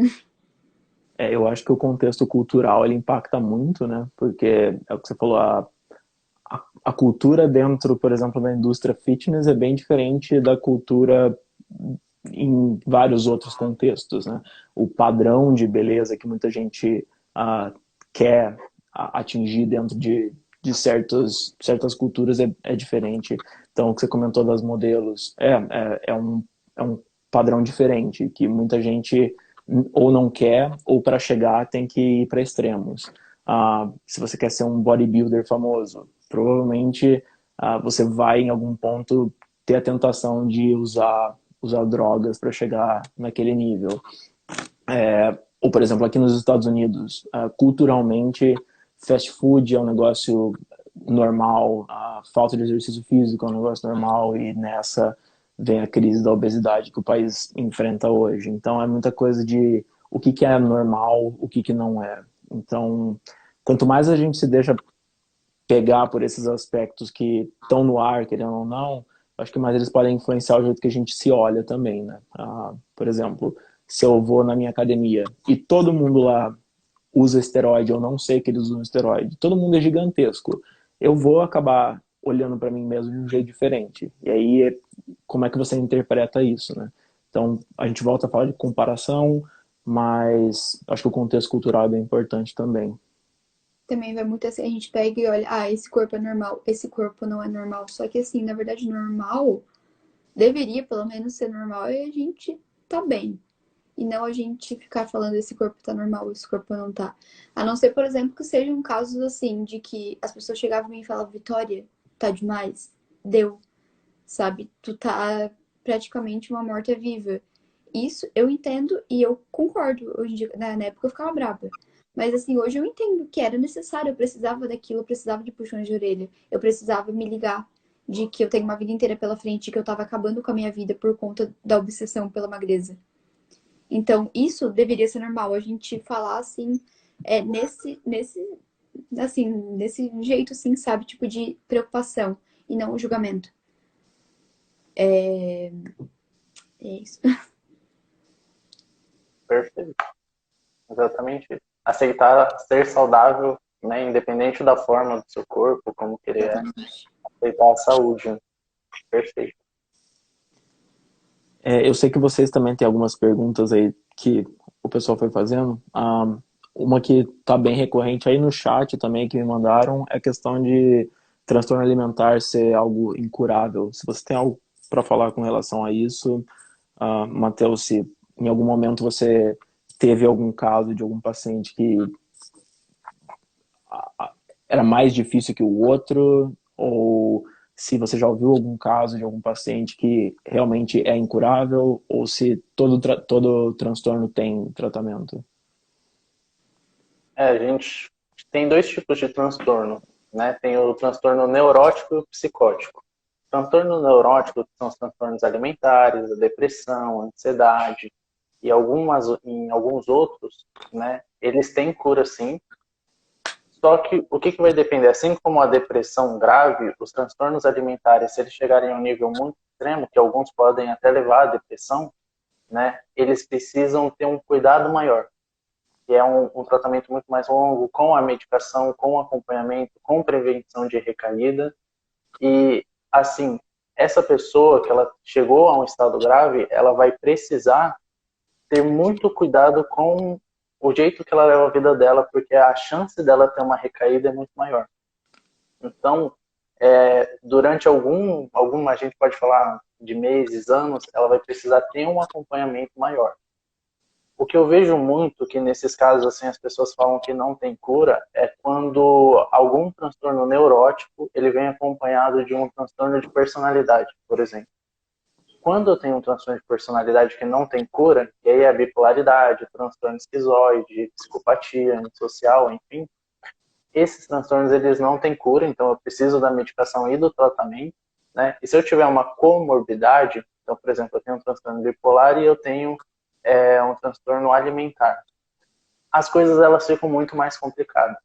Eu acho que o contexto cultural ele impacta muito, né? Porque é o que você falou, a cultura dentro, por exemplo, da indústria fitness é bem diferente da cultura em vários outros contextos, né? O padrão de beleza que muita gente quer atingir dentro de certas culturas é diferente. Então, o que você comentou das modelos é um padrão diferente, que muita gente ou não quer, ou para chegar tem que ir para extremos. Se você quer ser um bodybuilder famoso, provavelmente você vai em algum ponto ter a tentação de usar drogas para chegar naquele nível. Ou, por exemplo, aqui nos Estados Unidos, culturalmente, fast food é um negócio normal, a falta de exercício físico é um negócio normal, e nessa vem a crise da obesidade que o país enfrenta hoje. Então, é muita coisa de o que é normal, o que não é. Então, quanto mais a gente se deixa pegar por esses aspectos que estão no ar, querendo ou não, acho que mais eles podem influenciar o jeito que a gente se olha também, né? Por exemplo, se eu vou na minha academia e todo mundo lá usa esteroide, eu não sei que eles usam esteroide, todo mundo é gigantesco. Eu vou acabar olhando para mim mesmo de um jeito diferente. E aí, como é que você interpreta isso, né? Então, a gente volta a falar de comparação, mas acho que o contexto cultural é bem importante também. Também vai muito assim, a gente pega e olha, ah, esse corpo é normal, esse corpo não é normal. Só que assim, na verdade, normal deveria pelo menos ser normal e a gente tá bem. E não a gente ficar falando esse corpo tá normal, esse corpo não tá. A não ser, por exemplo, que sejam casos assim, de que as pessoas chegavam em mim e falavam, Vitória, tá demais, deu, sabe? Tu tá praticamente uma morta-viva. Isso eu entendo e eu concordo. Hoje em dia, na época eu ficava brava. Mas assim, hoje eu entendo que era necessário, eu precisava daquilo, eu precisava de puxões de orelha, eu precisava me ligar de que eu tenho uma vida inteira pela frente, que eu tava acabando com a minha vida por conta da obsessão pela magreza. Então, isso deveria ser normal, a gente falar assim, assim, nesse jeito, assim, sabe, tipo de preocupação e não o julgamento. É isso. Perfeito. Exatamente isso. Aceitar ser saudável, né, independente da forma do seu corpo, como que ele é. Exatamente. Aceitar a saúde. Né? Perfeito. Eu sei que vocês também têm algumas perguntas aí que o pessoal foi fazendo. Uma que está bem recorrente aí no chat também que me mandaram é a questão de transtorno alimentar ser algo incurável. Se você tem algo para falar com relação a isso, Matheus, se em algum momento você teve algum caso de algum paciente que era mais difícil que o outro, ou se você já ouviu algum caso de algum paciente que realmente é incurável, ou se todo transtorno tem tratamento. A gente tem dois tipos de transtorno, né? Tem o transtorno neurótico e o psicótico. O transtorno neurótico são os transtornos alimentares, a depressão, a ansiedade e em alguns outros, né? Eles têm cura sim. Só que o que vai depender, assim como a depressão grave, os transtornos alimentares, se eles chegarem a um nível muito extremo, que alguns podem até levar à depressão, né? Eles precisam ter um cuidado maior, que é um tratamento muito mais longo, com a medicação, com acompanhamento, com prevenção de recaída. E, assim, essa pessoa que ela chegou a um estado grave, ela vai precisar ter muito cuidado com o jeito que ela leva a vida dela, porque a chance dela ter uma recaída é muito maior. Então, durante alguma, a gente pode falar de meses, anos, ela vai precisar ter um acompanhamento maior. O que eu vejo muito que nesses casos assim as pessoas falam que não tem cura é quando algum transtorno neurótico ele vem acompanhado de um transtorno de personalidade, por exemplo. Quando eu tenho um transtorno de personalidade que não tem cura, que aí é a bipolaridade, o transtorno esquizoide, psicopatia, antissocial, enfim, esses transtornos eles não têm cura, então eu preciso da medicação e do tratamento, né? E se eu tiver uma comorbidade, então, por exemplo, eu tenho um transtorno bipolar e eu tenho um transtorno alimentar, as coisas elas ficam muito mais complicadas.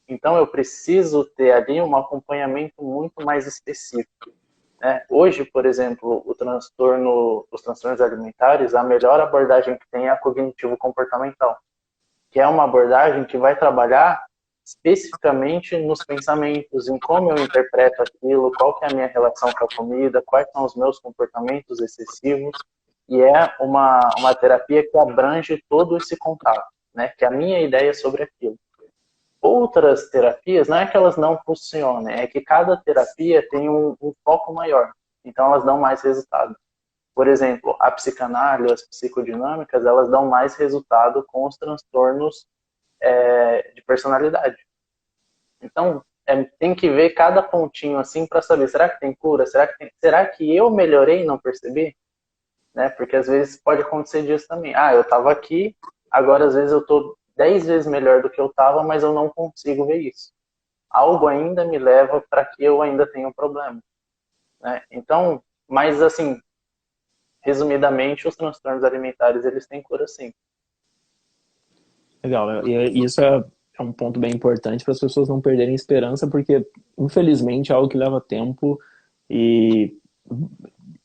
Então eu preciso ter ali um acompanhamento muito mais específico. Né? Hoje, por exemplo, os transtornos alimentares, a melhor abordagem que tem é a cognitivo-comportamental, que é uma abordagem que vai trabalhar especificamente nos pensamentos, em como eu interpreto aquilo, qual que é a minha relação com a comida, quais são os meus comportamentos excessivos, e é uma terapia que abrange todo esse contato, né? Que é a minha ideia sobre aquilo. Outras terapias, não é que elas não funcionem, é que cada terapia tem um foco maior, então elas dão mais resultado. Por exemplo, a psicanálise, as psicodinâmicas, elas dão mais resultado com os transtornos de personalidade. Então, tem que ver cada pontinho assim para saber, será que tem cura? Será que eu melhorei e não percebi? Né? Porque às vezes pode acontecer disso também. Eu estava aqui, agora às vezes eu estou 10 vezes melhor do que eu estava, mas eu não consigo ver isso. Algo ainda me leva para que eu ainda tenha um problema. Né? Então, mas assim, resumidamente, os transtornos alimentares, eles têm cura sim. Legal, e isso é um ponto bem importante para as pessoas não perderem esperança, porque infelizmente é algo que leva tempo e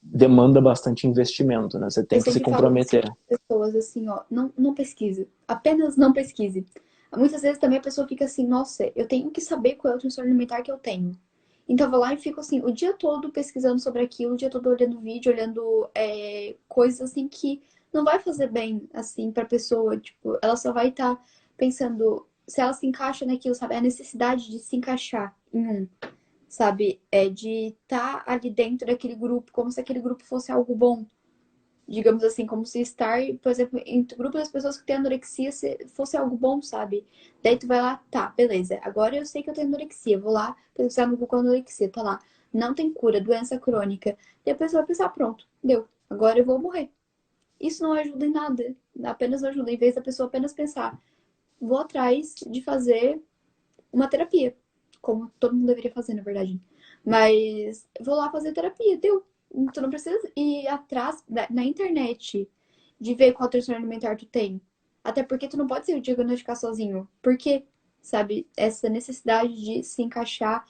demanda bastante investimento, né? Você tem Eu que se sempre falo isso comprometer. para pessoas assim, ó, não pesquise, apenas não pesquise. Muitas vezes também a pessoa fica assim, nossa, eu tenho que saber qual é o transtorno alimentar que eu tenho. Então eu vou lá e fico assim, o dia todo pesquisando sobre aquilo, o dia todo olhando vídeo, olhando coisas assim que não vai fazer bem, assim, pra pessoa. Tipo, ela só vai estar pensando se ela se encaixa naquilo, sabe? É a necessidade de se encaixar em um, sabe? É de estar ali dentro daquele grupo, como se aquele grupo fosse algo bom. Digamos assim, como se estar, por exemplo, entre o grupo das pessoas que têm anorexia fosse algo bom, sabe? Daí tu vai lá, tá, beleza. Agora eu sei que eu tenho anorexia. Vou lá pesquisar no Google anorexia, tá lá. Não tem cura, doença crônica. Daí a pessoa vai pensar, pronto, deu. Agora eu vou morrer. Isso não ajuda em nada. Apenas não ajuda. Em vez da pessoa apenas pensar, vou atrás de fazer uma terapia. Como todo mundo deveria fazer, na verdade. Mas vou lá fazer terapia, deu. Tu não precisa ir atrás na internet de ver qual transtorno alimentar tu tem. Até porque tu não pode se diagnosticar sozinho. Porque, sabe, essa necessidade de se encaixar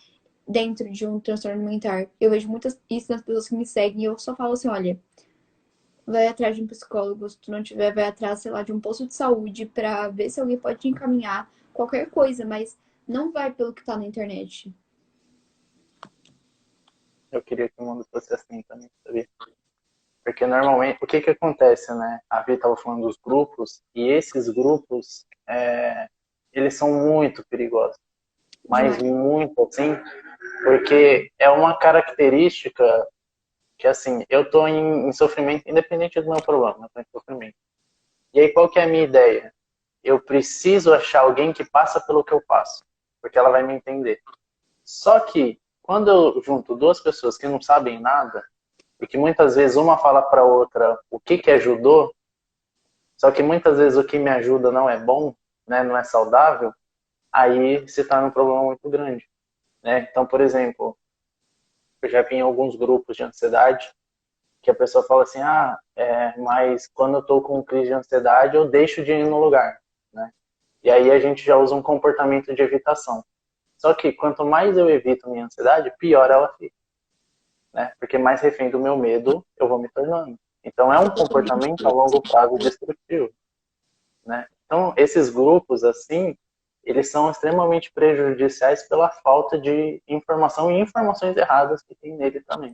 dentro de um transtorno alimentar. Eu vejo muitas isso nas pessoas que me seguem e eu só falo assim, olha, vai atrás de um psicólogo, se tu não tiver, vai atrás, sei lá, de um posto de saúde pra ver se alguém pode te encaminhar qualquer coisa, mas não vai pelo que tá na internet. Eu queria que o mundo fosse assim também, sabia? Porque normalmente, o que que acontece, né? A Vi estava falando dos grupos, e esses grupos, eles são muito perigosos. Mas Demais. muito, assim, porque é uma característica que, assim, eu tô em sofrimento, independente do meu problema, eu tô em sofrimento. E aí, qual que é a minha ideia? Eu preciso achar alguém que passa pelo que eu passo, porque ela vai me entender. Só que, quando eu junto duas pessoas que não sabem nada, e que muitas vezes uma fala para outra o que que ajudou, só que muitas vezes o que me ajuda não é bom, né, não é saudável, aí se torna um problema muito grande, né? Então, por exemplo, eu já vi em alguns grupos de ansiedade que a pessoa fala assim, mas quando eu estou com crise de ansiedade, eu deixo de ir no lugar, né? E aí a gente já usa um comportamento de evitação. Só que quanto mais eu evito minha ansiedade, pior ela fica, né? Porque mais refém do meu medo eu vou me tornando. Então é um comportamento a longo prazo destrutivo, né? Então esses grupos assim, eles são extremamente prejudiciais pela falta de informação e informações erradas que tem nele também,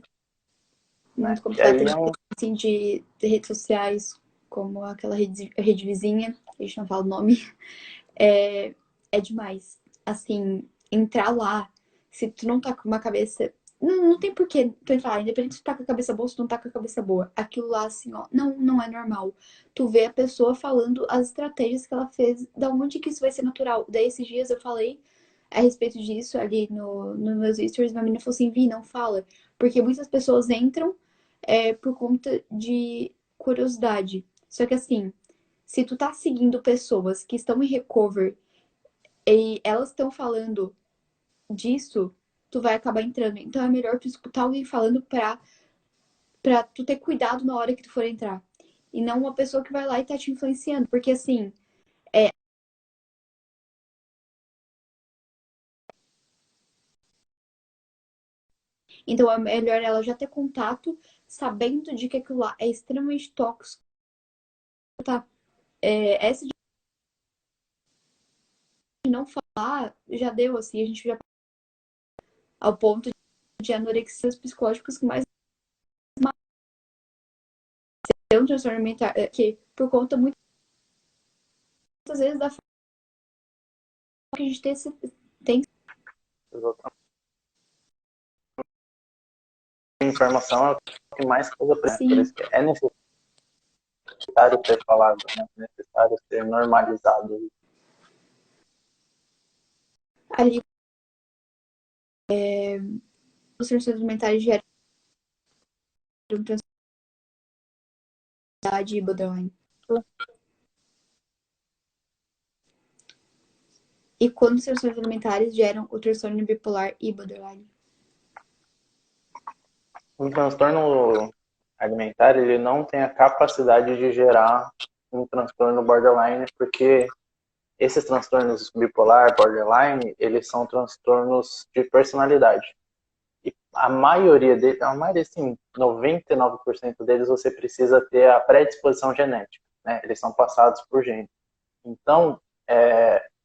né? Muito E aí completa de, assim, de redes sociais, como aquela rede vizinha, a gente não fala o nome, é, é demais. Assim, entrar lá, se tu não tá com uma cabeça. Não tem por que tu entrar lá, independente se tu tá com a cabeça boa ou se tu não tá com a cabeça boa. Aquilo lá, assim, ó, não é normal. Tu vê a pessoa falando as estratégias que ela fez, da onde que isso vai ser natural. Daí esses dias eu falei a respeito disso ali no meus stories, uma menina falou assim, Vi, não fala. Porque muitas pessoas entram por conta de curiosidade. Só que assim, se tu tá seguindo pessoas que estão em recover e elas estão falando disso, tu vai acabar entrando. Então é melhor tu escutar alguém falando pra tu ter cuidado na hora que tu for entrar. E não uma pessoa que vai lá e tá te influenciando. Porque assim, então é melhor ela já ter contato sabendo de que aquilo lá é extremamente tóxico, tá? Essa de não falar já deu, assim, a gente já ao ponto de anorexias psicológicas que mais tem um transtorno mental, que por conta muitas vezes da forma que a gente tem informação é o que mais causa problema. Por sim, isso que é necessário ser falado, né? É necessário ser normalizado. ali os transtornos mentais geram ansiedade e borderline. E quando os transtornos alimentares geram o transtorno bipolar e borderline. Um transtorno alimentar, ele não tem a capacidade de gerar um transtorno borderline, porque esses transtornos bipolar, borderline, eles são transtornos de personalidade. E a maioria, assim, 99% deles você precisa ter a predisposição genética, né? Eles são passados por gene. Então,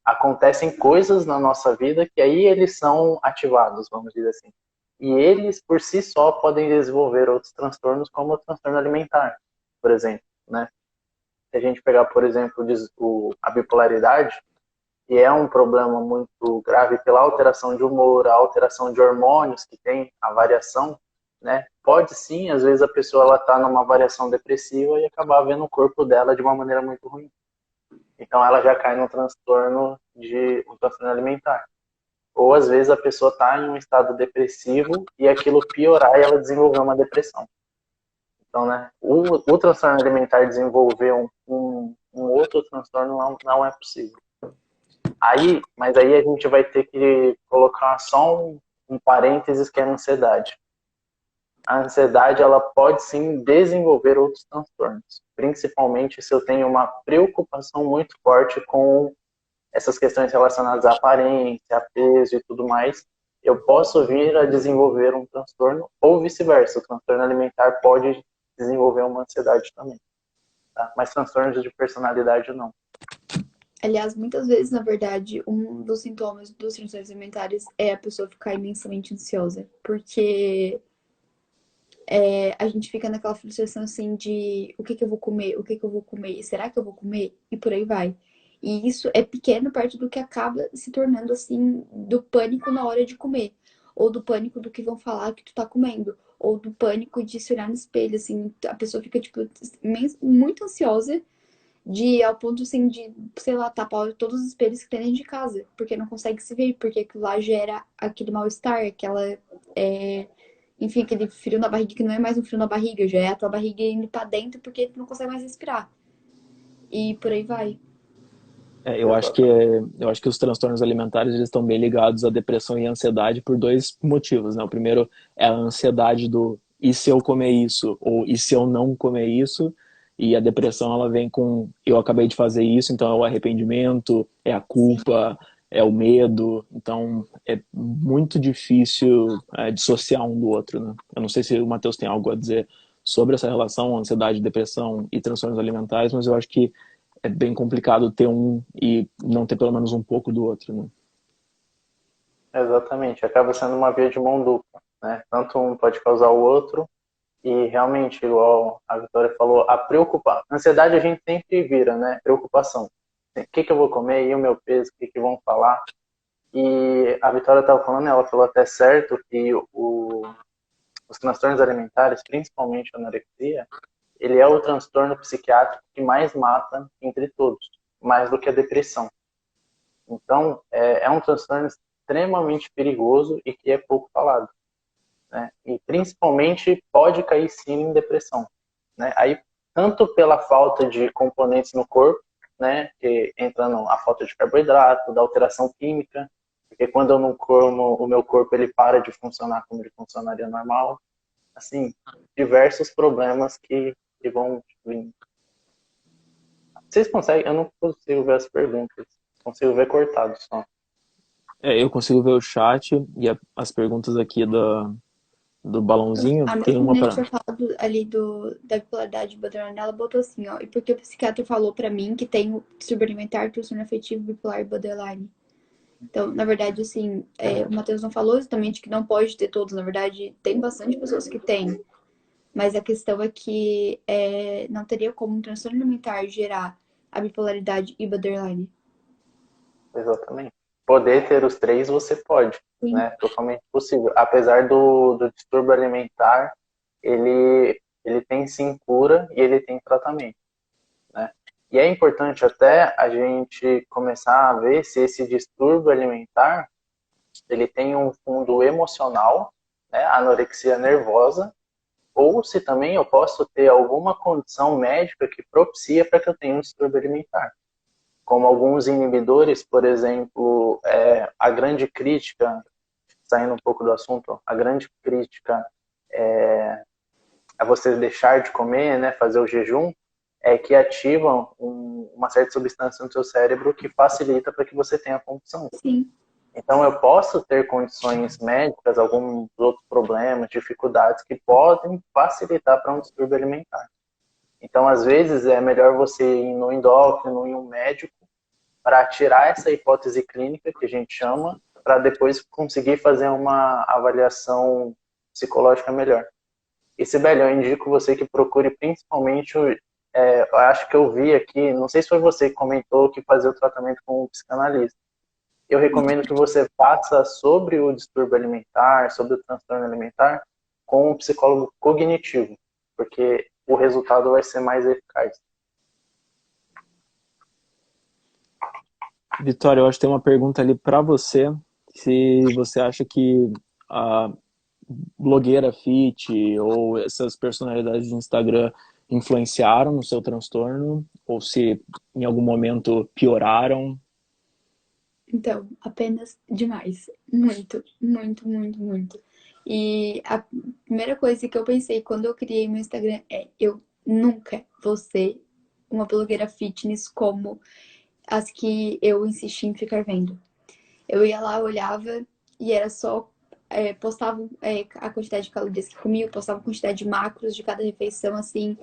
acontecem coisas na nossa vida que aí eles são ativados, vamos dizer assim. E eles, por si só, podem desenvolver outros transtornos, como o transtorno alimentar, por exemplo, né? Se a gente pegar, por exemplo, a bipolaridade, que é um problema muito grave pela alteração de humor, a alteração de hormônios que tem, a variação, né? Pode sim, às vezes a pessoa ela está numa variação depressiva e acabar vendo o corpo dela de uma maneira muito ruim. Então ela já cai num transtorno um transtorno alimentar. Ou às vezes a pessoa está em um estado depressivo e aquilo piorar e ela desenvolver uma depressão. Então, né, o transtorno alimentar desenvolver um outro transtorno não é possível. Mas aí a gente vai ter que colocar só um parênteses que é a ansiedade. A ansiedade, ela pode sim desenvolver outros transtornos, principalmente se eu tenho uma preocupação muito forte com essas questões relacionadas à aparência, a peso e tudo mais. Eu posso vir a desenvolver um transtorno ou vice-versa. O transtorno alimentar pode desenvolver uma ansiedade também, tá? Mas transtornos de personalidade não. Aliás, muitas vezes, na verdade, um dos sintomas dos transtornos alimentares é a pessoa ficar imensamente ansiosa. Porque a gente fica naquela frustração assim de o que que eu vou comer, o que que eu vou comer, será que eu vou comer? E por aí vai. E isso é pequeno perto do que acaba se tornando assim do pânico na hora de comer, ou do pânico do que vão falar que tu tá comendo, ou do pânico de se olhar no espelho, assim, a pessoa fica tipo muito ansiosa de ao ponto assim de, sei lá, tapar todos os espelhos que tem dentro de casa, porque não consegue se ver, porque aquilo lá gera aquele mal-estar, enfim, aquele frio na barriga que não é mais um frio na barriga, já é a tua barriga indo pra dentro porque tu não consegue mais respirar. E por aí vai. Eu acho que os transtornos alimentares eles estão bem ligados à depressão e à ansiedade por dois motivos, né? O primeiro é a ansiedade do e se eu comer isso ou e se eu não comer isso, e a depressão ela vem com eu acabei de fazer isso, então é o arrependimento, é a culpa, é o medo, então é muito difícil dissociar um do outro, né? Eu não sei se o Matheus tem algo a dizer sobre essa relação ansiedade, depressão e transtornos alimentares, mas eu acho que é bem complicado ter um e não ter pelo menos um pouco do outro, né? Exatamente, acaba sendo uma via de mão dupla, né? Tanto um pode causar o outro e realmente, igual a Vitória falou, a preocupar. Ansiedade a gente sempre vira, né? Preocupação. O que eu vou comer? E o meu peso? O que vão falar? E a Vitória estava falando, ela falou até certo que os transtornos alimentares, principalmente a anorexia, ele é o transtorno psiquiátrico que mais mata entre todos, mais do que a depressão. Então, é um transtorno extremamente perigoso e que é pouco falado, né? E principalmente pode cair sim em depressão, né? Aí, tanto pela falta de componentes no corpo, né? Que entra a falta de carboidrato, da alteração química, porque quando eu não como, o meu corpo ele para de funcionar como ele funcionaria normal. Assim, diversos problemas que vão vir. Vocês conseguem? Eu não consigo ver as perguntas. Consigo ver cortado só. Eu consigo ver o chat e as perguntas aqui do balãozinho. A Tem mesma uma menina que para. tinha falado ali da bipolaridade borderline, ela botou assim, ó. E porque o psiquiatra falou pra mim que tem distúrbio alimentar, transtorno afetivo, bipolar e borderline. Então, na verdade, assim, o Matheus não falou exatamente que não pode ter todos. Na verdade, tem bastante pessoas que têm. Mas a questão é que não teria como um transtorno alimentar gerar a bipolaridade e borderline. Exatamente. Poder ter os três, você pode, Sim. né? Totalmente possível. Apesar do distúrbio alimentar, ele tem sim cura e ele tem tratamento, né? E é importante até a gente começar a ver se esse distúrbio alimentar ele tem um fundo emocional, né? Anorexia nervosa, ou se também eu posso ter alguma condição médica que propicia para que eu tenha um distúrbio alimentar. Como alguns inibidores, por exemplo, a grande crítica, saindo um pouco do assunto, a grande crítica a você deixar de comer, né, fazer o jejum, é que ativam uma certa substância no seu cérebro que facilita para que você tenha compulsão. Sim. Então, eu posso ter condições médicas, alguns outros problemas, dificuldades que podem facilitar para um distúrbio alimentar. Então, às vezes, é melhor você ir no endócrino, em um médico, para tirar essa hipótese clínica, que a gente chama, para depois conseguir fazer uma avaliação psicológica melhor. E, Sibeli, eu indico você que procure principalmente, eu acho que eu vi aqui, não sei se foi você que comentou que fazia o tratamento com um psicanalista. Eu recomendo que você faça sobre o distúrbio alimentar, sobre o transtorno alimentar, com um psicólogo cognitivo, porque o resultado vai ser mais eficaz. Vitória, eu acho que tem uma pergunta ali para você. Se você acha que a blogueira fit ou essas personalidades de Instagram influenciaram no seu transtorno ou se em algum momento pioraram. Então, apenas demais. Muito, muito, muito, muito. E a primeira coisa que eu pensei quando eu criei meu Instagram é: eu nunca vou ser uma blogueira fitness como as que eu insisti em ficar vendo. Eu ia lá, olhava e era só. Postava a quantidade de calorias que comia, postava a quantidade de macros de cada refeição, assim,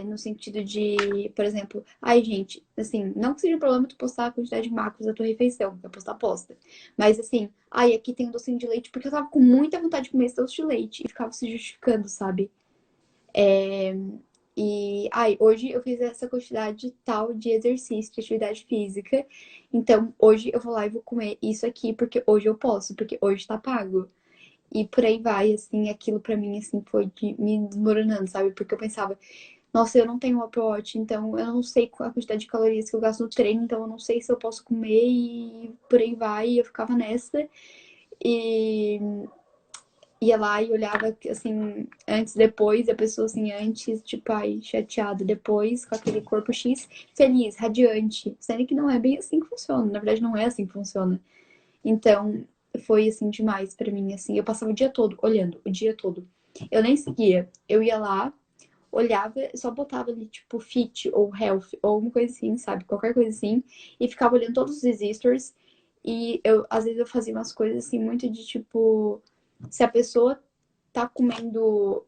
no sentido de, por exemplo, ai, gente, assim, não que seja um problema tu postar a quantidade de macros da tua refeição, que postar posta. Mas assim, ai, aqui tem um docinho de leite, porque eu tava com muita vontade de comer esse doce de leite e ficava se justificando, sabe? E ai, hoje eu fiz essa quantidade tal de exercício, de atividade física. Então, hoje eu vou lá e vou comer isso aqui, porque hoje eu posso, porque hoje tá pago. E por aí vai, assim, aquilo pra mim, assim, foi me desmoronando, sabe? Porque eu pensava, nossa, eu não tenho um Apple Watch, então eu não sei qual a quantidade de calorias que eu gasto no treino, então eu não sei se eu posso comer e por aí vai. E eu ficava nessa e ia lá e olhava assim, antes, depois, a pessoa assim, antes, tipo, ai, chateada, depois, com aquele corpo X, feliz, radiante. Sendo que não é bem assim que funciona, na verdade não é assim que funciona. Então, foi assim demais pra mim, assim, eu passava o dia todo olhando, o dia todo. Eu nem seguia, eu ia lá, olhava, só botava ali, tipo, fit ou health, ou alguma coisa assim, sabe? Qualquer coisa assim. E ficava olhando todos os stories. E eu, às vezes, eu fazia umas coisas assim, muito de tipo, se a pessoa tá comendo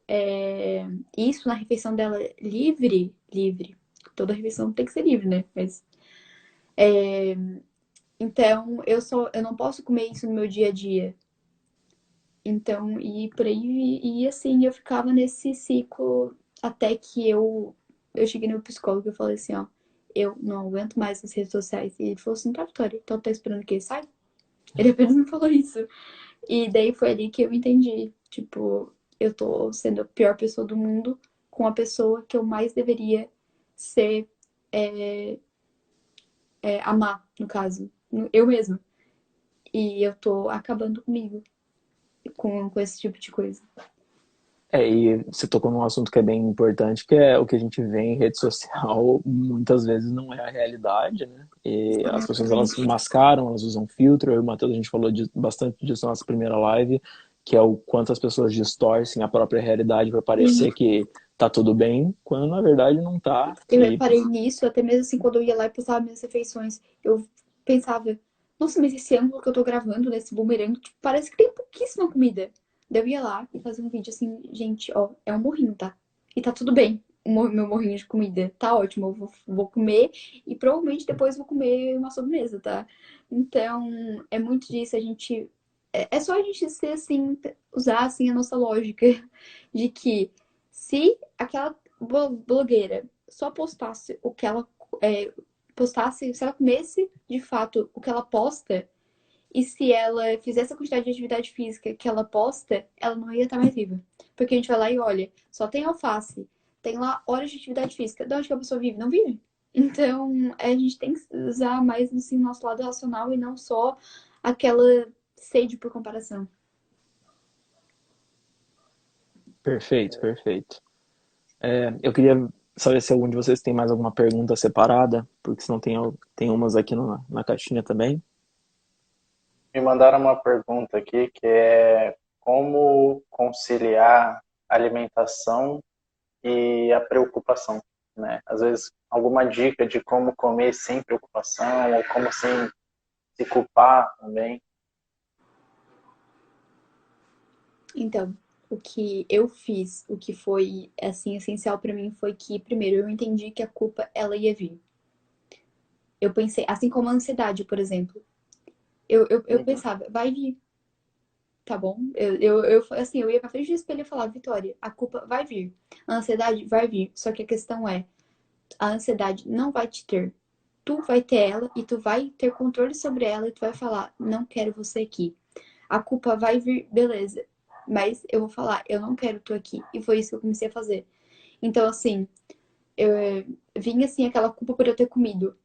isso na refeição dela livre, livre. Toda refeição tem que ser livre, né? Mas então eu não posso comer isso no meu dia a dia. Então, e por aí, e assim, eu ficava nesse ciclo até que eu cheguei no psicólogo e falei assim, ó, eu não aguento mais as redes sociais. E ele falou assim, tá, Vitória, então tá esperando que ele saia? Ele apenas me falou isso. E daí foi ali que eu entendi, tipo, eu tô sendo a pior pessoa do mundo com a pessoa que eu mais deveria ser, amar, no caso, eu mesma. E eu tô acabando comigo com esse tipo de coisa. E você tocou num assunto que é bem importante, que é o que a gente vê em rede social, muitas vezes não é a realidade, né? E as pessoas, elas mascaram, elas usam filtro. Eu e o Matheus, a gente falou bastante disso na nossa primeira live, que é o quanto as pessoas distorcem a própria realidade para parecer que tá tudo bem, quando na verdade não tá. Eu E reparei nisso, até mesmo assim, quando eu ia lá e postava minhas refeições, eu pensava, nossa, mas esse ângulo que eu tô gravando nesse bumerangue, tipo, parece que tem pouquíssima comida. Daí eu ia lá e fazia um vídeo assim, gente, ó, é um morrinho, tá? E tá tudo bem, meu morrinho de comida, tá ótimo, eu vou comer e provavelmente depois vou comer uma sobremesa, tá? Então, é muito disso, a gente. É só a gente ser assim, usar assim a nossa lógica de que se aquela blogueira só postasse o que ela postasse, se ela comesse de fato o que ela posta, e se ela fizesse a quantidade de atividade física que ela posta, ela não ia estar mais viva. Porque a gente vai lá e olha, só tem alface, tem lá horas de atividade física. De onde que a pessoa vive? Não vive. Então, a gente tem que usar mais assim, o nosso lado racional e não só aquela sede por comparação. perfeito, perfeito. Eu queria saber se algum de vocês tem mais alguma pergunta separada, porque senão tem umas aqui na caixinha também. Me mandaram uma pergunta aqui que é como conciliar a alimentação e a preocupação, né? Às vezes alguma dica de como comer sem preocupação ou como sem se culpar também. Então, o que eu fiz, o que foi assim essencial pra mim foi que primeiro eu entendi que a culpa ela ia vir. Eu pensei, assim como a ansiedade, por exemplo. Eu Uhum. pensava, vai vir, tá bom? Assim, eu ia pra frente do espelho e falava, Vitória, a culpa vai vir. A ansiedade vai vir. Só que a questão é, a ansiedade não vai te ter. Tu vai ter ela e tu vai ter controle sobre ela e tu vai falar, não quero você aqui. A culpa vai vir, beleza. Mas eu vou falar, eu não quero tu aqui. E foi isso que eu comecei a fazer. Então, assim, vinha assim aquela culpa por eu ter comido.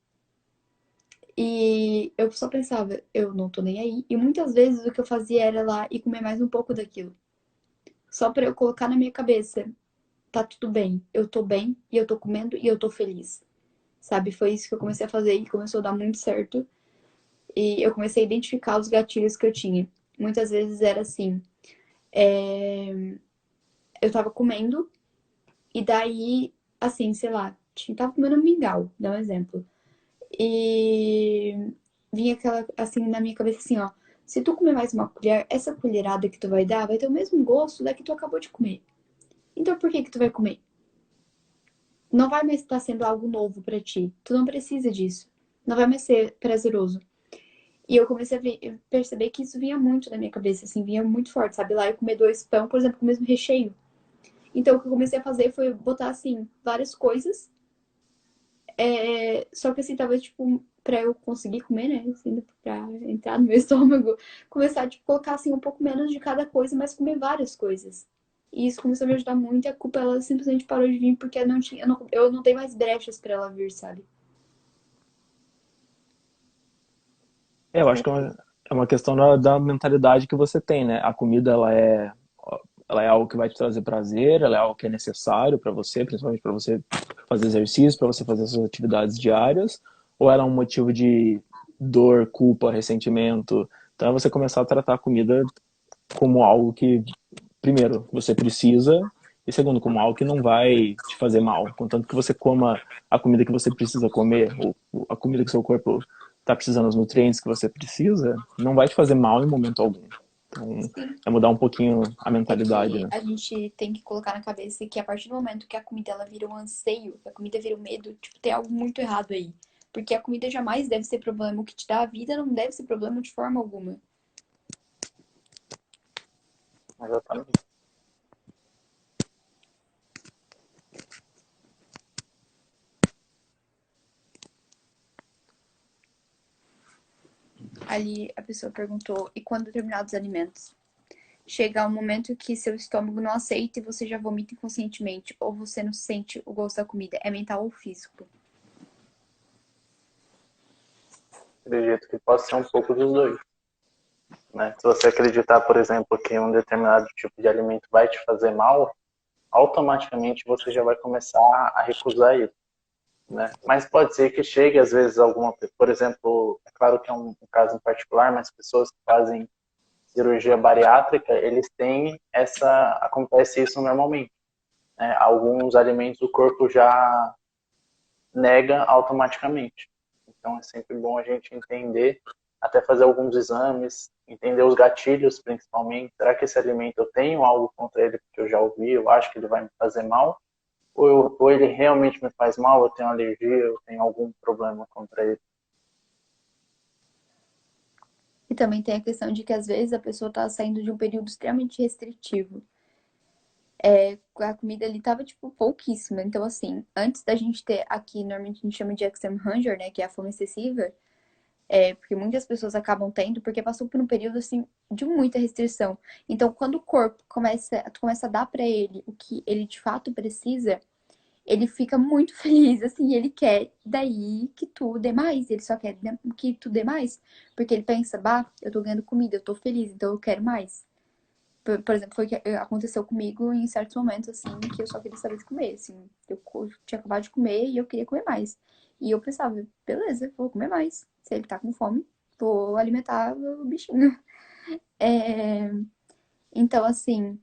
E eu só pensava, eu não tô nem aí. E muitas vezes o que eu fazia era lá e comer mais um pouco daquilo. Só pra eu colocar na minha cabeça, tá tudo bem, eu tô bem e eu tô comendo e eu tô feliz. Sabe? Foi isso que eu comecei a fazer e começou a dar muito certo. E eu comecei a identificar os gatilhos que eu tinha. Muitas vezes era assim, eu tava comendo e daí, assim, sei lá, tava comendo um mingau, dá um exemplo. E vinha aquela, assim, na minha cabeça assim, ó. Se tu comer mais uma colher, essa colherada que tu vai dar vai ter o mesmo gosto da que tu acabou de comer. Então por que que tu vai comer? Não vai mais estar sendo algo novo pra ti. Tu não precisa disso. Não vai mais ser prazeroso. E eu comecei a perceber que isso vinha muito na minha cabeça, assim, vinha muito forte, sabe? Lá eu comer dois pão, por exemplo, com o mesmo recheio. Então o que eu comecei a fazer foi botar, assim, várias coisas. Só que assim, talvez, tipo, pra eu conseguir comer, né? Assim, pra entrar no meu estômago, começar, tipo, colocar assim um pouco menos de cada coisa, mas comer várias coisas. E isso começou a me ajudar muito e a culpa ela simplesmente parou de vir porque eu não tenho mais brechas pra ela vir, sabe? Eu acho que é uma questão da mentalidade que você tem, né? A comida, ela é algo que vai te trazer prazer, ela é algo que é necessário para você, principalmente para você fazer exercício, para você fazer suas atividades diárias, ou ela é um motivo de dor, culpa, ressentimento. Então é você começar a tratar a comida como algo que, primeiro, você precisa, e segundo, como algo que não vai te fazer mal. Contanto que você coma a comida que você precisa comer, ou a comida que seu corpo está precisando, os nutrientes que você precisa, não vai te fazer mal em momento algum. Então, Sim. é mudar um pouquinho a É mentalidade, que né? a gente tem que colocar na cabeça que a partir do momento que a comida ela vira um anseio, que a comida vira um medo, tipo, tem algo muito errado aí. Porque a comida jamais deve ser problema. O que te dá a vida não deve ser problema de forma alguma. Exatamente. Ali a pessoa perguntou, e quando determinados alimentos? Chega um momento que seu estômago não aceita e você já vomita inconscientemente, ou você não sente o gosto da comida. É mental ou físico? Acredito que possa ser um pouco dos dois. Né? Se você acreditar, por exemplo, que um determinado tipo de alimento vai te fazer mal, automaticamente você já vai começar a recusar ele. Né? Mas pode ser que chegue, às vezes, alguma, por exemplo, é claro que é um caso em particular, mas pessoas que fazem cirurgia bariátrica, eles têm acontece isso normalmente. Né? Alguns alimentos o corpo já nega automaticamente. Então é sempre bom a gente entender, até fazer alguns exames, entender os gatilhos principalmente. Será que esse alimento eu tenho algo contra ele porque eu já ouvi, eu acho que ele vai me fazer mal? Ou ele realmente me faz mal, eu tenho alergia, eu tenho algum problema contra ele? E também tem a questão de que às vezes a pessoa está saindo de um período extremamente restritivo. A comida ali tava, tipo, pouquíssima. Então, assim, antes da gente ter aqui, normalmente a gente chama de extreme hunger, né? Que é a fome excessiva. Porque muitas pessoas acabam tendo, porque passou por um período, assim, de muita restrição. Então, quando o corpo tu começa a dar pra ele o que ele de fato precisa, ele fica muito feliz, assim, ele quer daí que tu dê mais, ele só quer que tu dê mais, porque ele pensa, bah, eu tô ganhando comida, eu tô feliz, então eu quero mais. Por exemplo, foi o que aconteceu comigo em certos momentos, assim, que eu só queria saber de comer, assim. Eu tinha acabado de comer e eu queria comer mais. E eu pensava, beleza, vou comer mais. Se ele tá com fome, vou alimentar o bichinho. É, então, assim,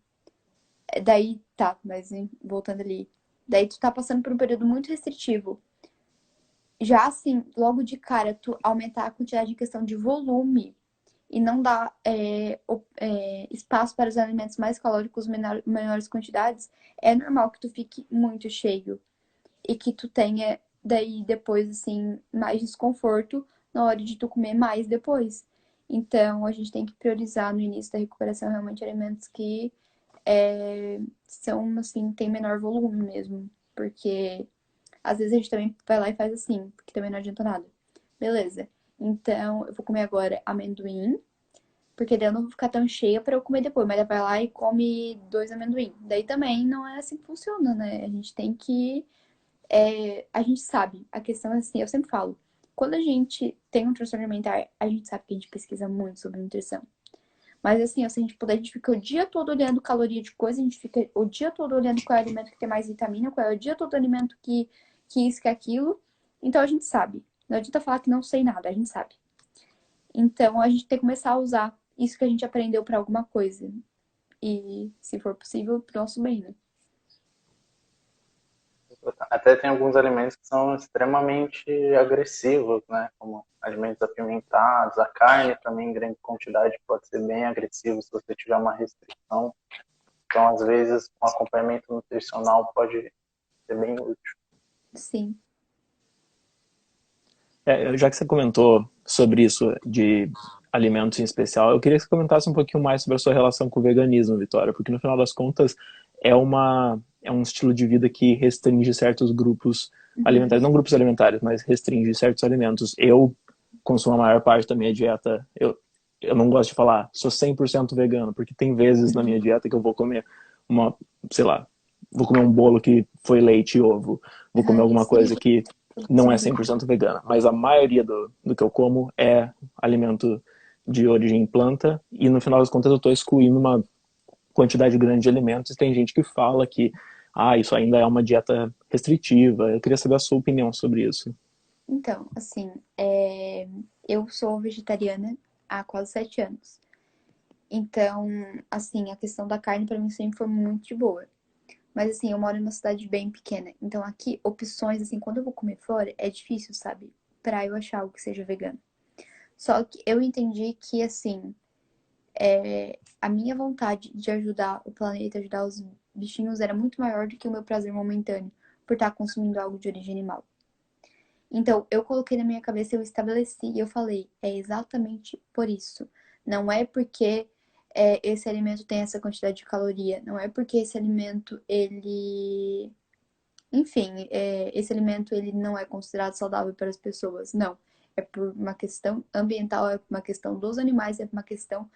daí tá, mas voltando ali. Daí tu tá passando por um período muito restritivo. Já assim, logo de cara, tu aumentar a quantidade de questão de volume e não dar espaço para os alimentos mais calóricos, menores quantidades, é normal que tu fique muito cheio e que tu tenha daí depois, assim, mais desconforto na hora de tu comer mais depois. Então, a gente tem que priorizar no início da recuperação realmente alimentos que são, assim, tem menor volume mesmo. Porque às vezes a gente também vai lá e faz assim, porque também não adianta nada. Beleza. Então, eu vou comer agora amendoim, porque daí eu não vou ficar tão cheia pra eu comer depois. Mas ela vai lá e come 2 amendoim. Daí também não é assim que funciona, né? A gente tem que. A gente sabe. A questão é assim, eu sempre falo. Quando a gente tem um transtorno alimentar, a gente sabe que a gente pesquisa muito sobre nutrição. Mas assim, se a gente puder, a gente fica o dia todo olhando caloria de coisa, a gente fica o dia todo olhando qual é o alimento que tem mais vitamina, qual é o dia todo alimento que isso, que aquilo. Então a gente sabe. Não adianta falar que não sei nada, a gente sabe. Então a gente tem que começar a usar isso que a gente aprendeu para alguma coisa. E, se for possível, pro nosso bem, né? Até tem alguns alimentos que são extremamente agressivos, né? Como alimentos apimentados, a carne também em grande quantidade pode ser bem agressivo se você tiver uma restrição. Então, às vezes, um acompanhamento nutricional pode ser bem útil. Sim. Já que você comentou sobre isso de alimentos em especial, eu queria que você comentasse um pouquinho mais sobre a sua relação com o veganismo, Vitória, porque no final das contas é um estilo de vida que restringe certos grupos Uhum. alimentares, não grupos alimentares, mas restringe certos alimentos. Eu consumo a maior parte da minha dieta, eu não gosto de falar, sou 100% vegano, porque tem vezes na minha dieta que eu vou comer uma, sei lá, vou comer um bolo que foi leite e ovo, vou comer alguma Sim, coisa que não é 100% vegana, mas a maioria do que eu como é alimento de origem planta e no final das contas eu estou excluindo uma quantidade grande de alimentos e tem gente que fala que isso ainda é uma dieta restritiva. Eu queria saber a sua opinião sobre isso. então, assim, eu sou vegetariana há quase 7 anos. Então, assim, a questão da carne pra mim sempre foi muito de boa. Mas assim, eu moro em uma cidade bem pequena. Então aqui, opções, assim, quando eu vou comer fora, é difícil, sabe? Pra eu achar algo que seja vegano. Só que eu entendi que, assim, a minha vontade de ajudar o planeta, ajudar os bichinhos, era muito maior do que o meu prazer momentâneo por estar consumindo algo de origem animal. Então, eu coloquei na minha cabeça, eu estabeleci e eu falei, é exatamente por isso. Não é porque esse alimento tem essa quantidade de caloria, não é porque esse alimento, ele enfim, esse alimento ele não é considerado saudável para as pessoas. Não. É por uma questão ambiental, é por uma questão dos animais, é por uma questão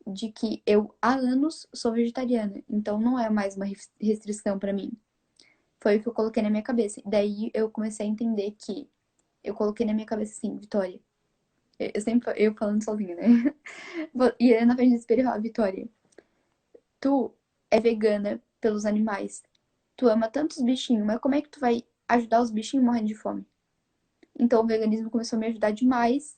de que eu há anos sou vegetariana. Então não é mais uma restrição para mim. Foi o que eu coloquei na minha cabeça. Daí eu comecei a entender que eu coloquei na minha cabeça assim, Vitória. Eu sempre eu falando sozinha, né? E na frente do espelho eu falava, Vitória, tu é vegana pelos animais. Tu ama tantos bichinhos, mas como é que tu vai ajudar os bichinhos morrendo de fome? Então o veganismo começou a me ajudar demais.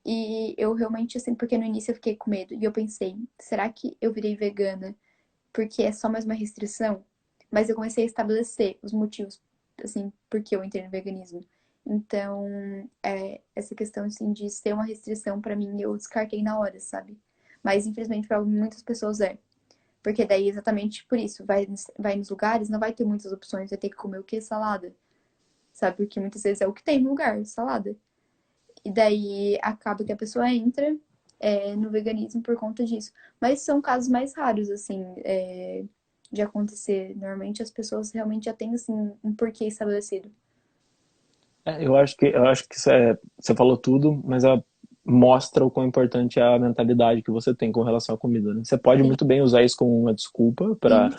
E eu realmente, assim, porque no início eu fiquei com medo. E eu pensei, será que eu virei vegana porque é só mais uma restrição? Mas eu comecei a estabelecer os motivos, assim, porque eu entrei no veganismo. Então, essa questão, assim, de ser uma restrição pra mim, eu descartei na hora, sabe? Mas, infelizmente, pra muitas pessoas é. Porque daí, exatamente por isso, vai nos lugares, não vai ter muitas opções, vai ter que comer o quê? Salada. Sabe? Porque muitas vezes é o que tem no lugar, salada. E daí acaba que a pessoa entra no veganismo por conta disso. Mas são casos mais raros, assim, de acontecer. Normalmente as pessoas realmente já têm, assim, um porquê estabelecido. Eu acho que você falou tudo, mas mostra o quão importante é a mentalidade que você tem com relação à comida, né? Você pode Sim, muito bem usar isso como uma desculpa para, sim,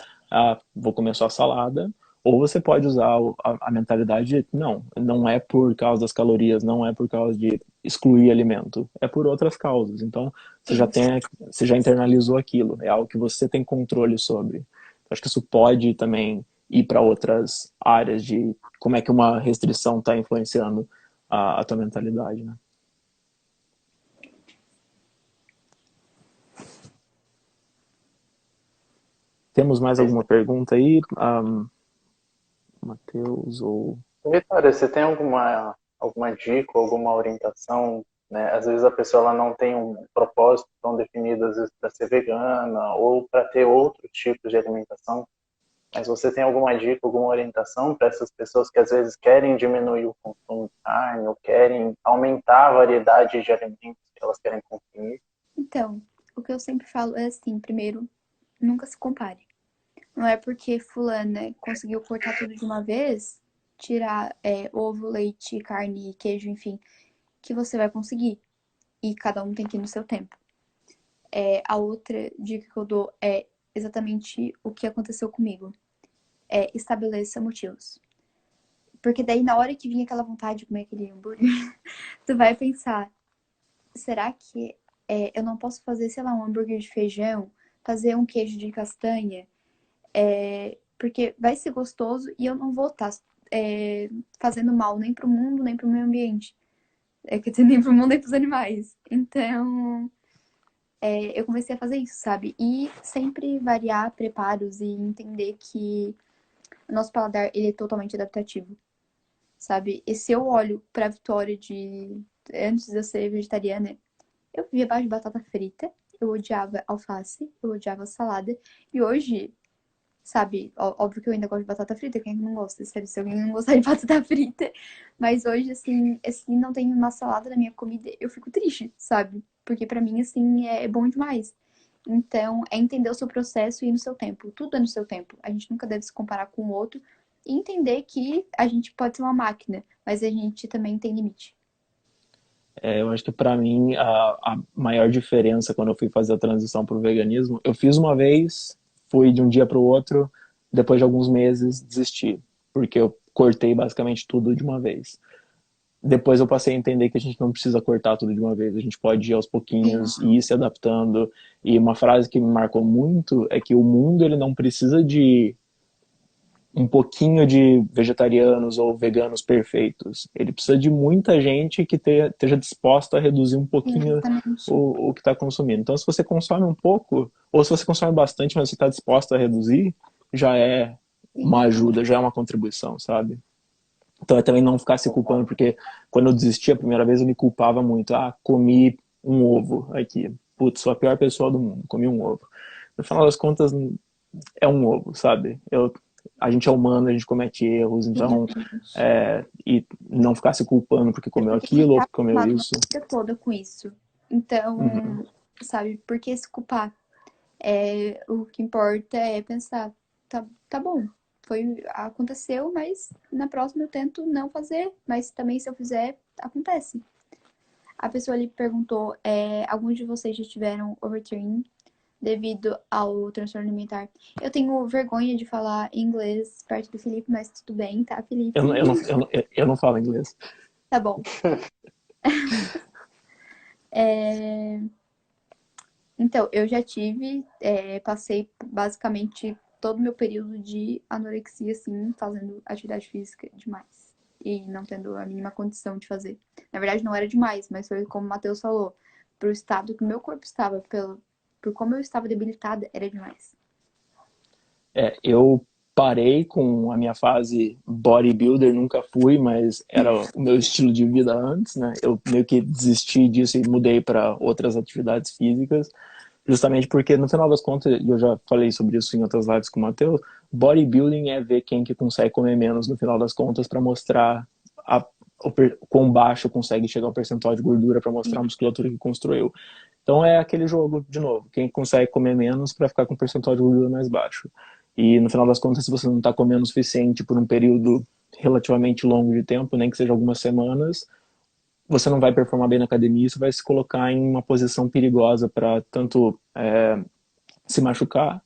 vou comer só salada, ou você pode usar a mentalidade de, não é por causa das calorias, não é por causa de excluir alimento, é por outras causas. Então, sim. você já internalizou aquilo, é algo que você tem controle sobre. Acho que isso pode também ir para outras áreas de como é que uma restrição está influenciando a tua mentalidade, né? Temos mais alguma pergunta aí, Matheus? Ou Vitória, você tem alguma dica, alguma orientação, né? Às vezes a pessoa ela não tem um propósito tão definido, às vezes para ser vegana ou para ter outros tipos de alimentação. Mas você tem alguma dica, alguma orientação para essas pessoas que às vezes querem diminuir o consumo de carne ou querem aumentar a variedade de alimentos que elas querem consumir? Então, o que eu sempre falo é assim, primeiro, nunca se compare. Não é porque fulana conseguiu cortar tudo de uma vez, tirar ovo, leite, carne, queijo, enfim, que você vai conseguir. E cada um tem que ir no seu tempo. A outra dica que eu dou é exatamente o que aconteceu comigo. Estabeleça motivos. Porque daí, na hora que vinha aquela vontade de comer aquele hambúrguer, tu vai pensar, será que eu não posso fazer, sei lá, um hambúrguer de feijão, fazer um queijo de castanha? Porque vai ser gostoso e eu não vou estar fazendo mal nem pro mundo, nem pro meio ambiente. Quer dizer, nem pro mundo, nem pros animais. Então, eu comecei a fazer isso, sabe? E sempre variar preparos e entender que o nosso paladar, ele é totalmente adaptativo, sabe? E se eu olho pra Vitória de antes de eu ser vegetariana, eu vivia abaixo de batata frita, eu odiava alface, eu odiava salada, e hoje, sabe, óbvio que eu ainda gosto de batata frita, quem não gosta, sério, se alguém não gostar de batata frita, mas hoje, assim, se não tem uma salada na minha comida, eu fico triste, sabe? Porque pra mim, assim, é bom demais. Então, é entender o seu processo e ir no seu tempo. Tudo é no seu tempo. A gente nunca deve se comparar com o outro e entender que a gente pode ser uma máquina, mas a gente também tem limite. Eu acho que para mim a maior diferença quando eu fui fazer a transição para o veganismo, eu fiz uma vez, fui de um dia para o outro, depois de alguns meses desisti, porque eu cortei basicamente tudo de uma vez. Depois eu passei a entender que a gente não precisa cortar tudo de uma vez, a gente pode ir aos pouquinhos e ir se adaptando. E uma frase que me marcou muito é que o mundo ele não precisa de um pouquinho de vegetarianos ou veganos perfeitos. Ele precisa de muita gente que esteja disposta a reduzir um Sim, pouquinho exatamente. o que está consumindo. Então, se você consome um pouco, ou se você consome bastante, mas você está disposto a reduzir, já é Sim. uma ajuda, já é uma contribuição, sabe? Então, é também não ficar se culpando, porque quando eu desisti a primeira vez, eu me culpava muito. Ah, comi um ovo aqui. Putz, sou a pior pessoa do mundo, comi um ovo. No final das contas, é um ovo, sabe? A gente é humano, a gente comete erros, Sim, então, exatamente. e não ficar se culpando porque É comeu porque a gente aquilo ou tá porque comeu acostumado uma isso. vida toda com isso. Uhum. Então, sabe, por que se culpar? O que importa é pensar, tá bom, aconteceu, mas na próxima eu tento não fazer, mas também se eu fizer, acontece. A pessoa ali perguntou, alguns de vocês já tiveram overtraining devido ao transtorno alimentar? Eu tenho vergonha de falar inglês perto do Felipe, mas tudo bem, tá, Eu, não- Felipe? eu não falo inglês. Tá bom. Então, eu já tive, passei basicamente todo o meu período de anorexia, assim, fazendo atividade física demais. E não tendo a mínima condição de fazer. Na verdade, não era demais, mas foi como o Matheus falou. Pro estado que o meu corpo estava, por como eu estava debilitada, era demais. Eu parei com a minha fase bodybuilder, nunca fui, mas era o meu estilo de vida antes, né? Eu meio que desisti disso e mudei para outras atividades físicas. Justamente porque, no final das contas, e eu já falei sobre isso em outras lives com o Matheus, bodybuilding é ver quem que consegue comer menos no final das contas para mostrar o quão baixo consegue chegar o percentual de gordura para mostrar a Sim, musculatura que construiu. Então é aquele jogo, de novo, quem consegue comer menos para ficar com o percentual de gordura mais baixo. E no final das contas, se você não está comendo o suficiente por um período relativamente longo de tempo, nem que seja algumas semanas, você não vai performar bem na academia, isso vai se colocar em uma posição perigosa para tanto se machucar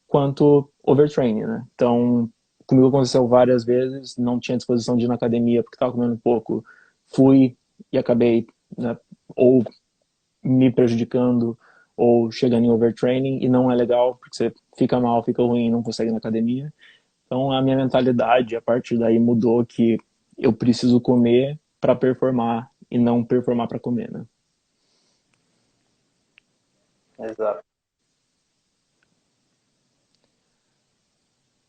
quanto overtraining, né? Então, comigo aconteceu várias vezes, não tinha disposição de ir na academia porque estava comendo pouco, fui e acabei, né, ou me prejudicando ou chegando em overtraining e não é legal porque você fica mal, fica ruim, não consegue ir na academia. Então, a minha mentalidade a partir daí mudou que eu preciso comer para performar e não performar para comer, né? Exato.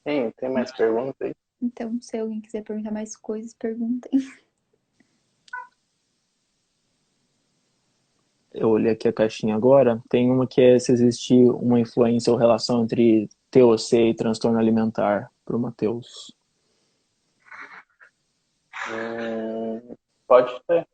Tem mais perguntas aí? então, se alguém quiser perguntar mais coisas, perguntem. Eu olhei aqui a caixinha agora, tem uma que é se existe uma influência ou relação entre TOC e transtorno alimentar para o Matheus? Pode ter.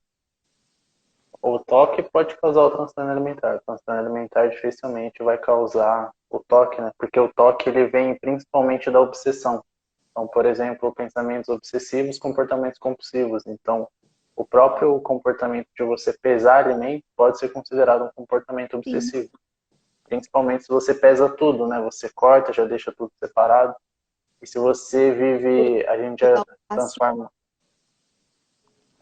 O toque pode causar o transtorno alimentar. O transtorno alimentar dificilmente vai causar o toque, né? Porque o toque ele vem principalmente da obsessão. Então, por exemplo, pensamentos obsessivos, comportamentos compulsivos. Então, o próprio comportamento de você pesar alimento pode ser considerado um comportamento Sim. obsessivo. Principalmente se você pesa tudo, né? Você corta, já deixa tudo separado. E se você vive, a gente já Pesar alface, transforma.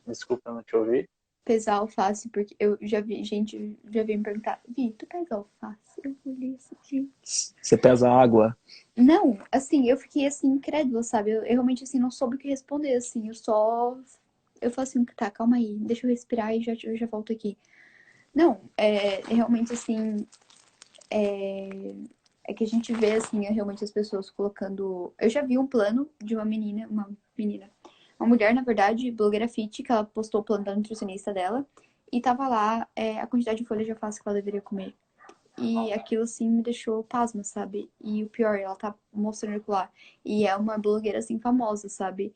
Desculpa, eu não te ouvi. pesar alface, porque eu já vi, gente já veio me perguntar, Vi, tu pesa alface? Eu olhei assim, gente. Você pesa água? Não, assim, eu fiquei assim, incrédula, sabe? Eu realmente assim não soube o que responder, assim, eu falei assim, tá, calma aí, deixa eu respirar e eu já volto aqui. Não, realmente assim, é que a gente vê assim, realmente as pessoas colocando. Eu já vi um plano de uma mulher, na verdade, blogueira fit, que ela postou o plano da nutricionista dela e tava lá a quantidade de folhas de alface que ela deveria comer. E aquilo, assim, me deixou pasma, sabe? E o pior, ela tá mostrando aquilo lá. E é uma blogueira, assim, famosa, sabe?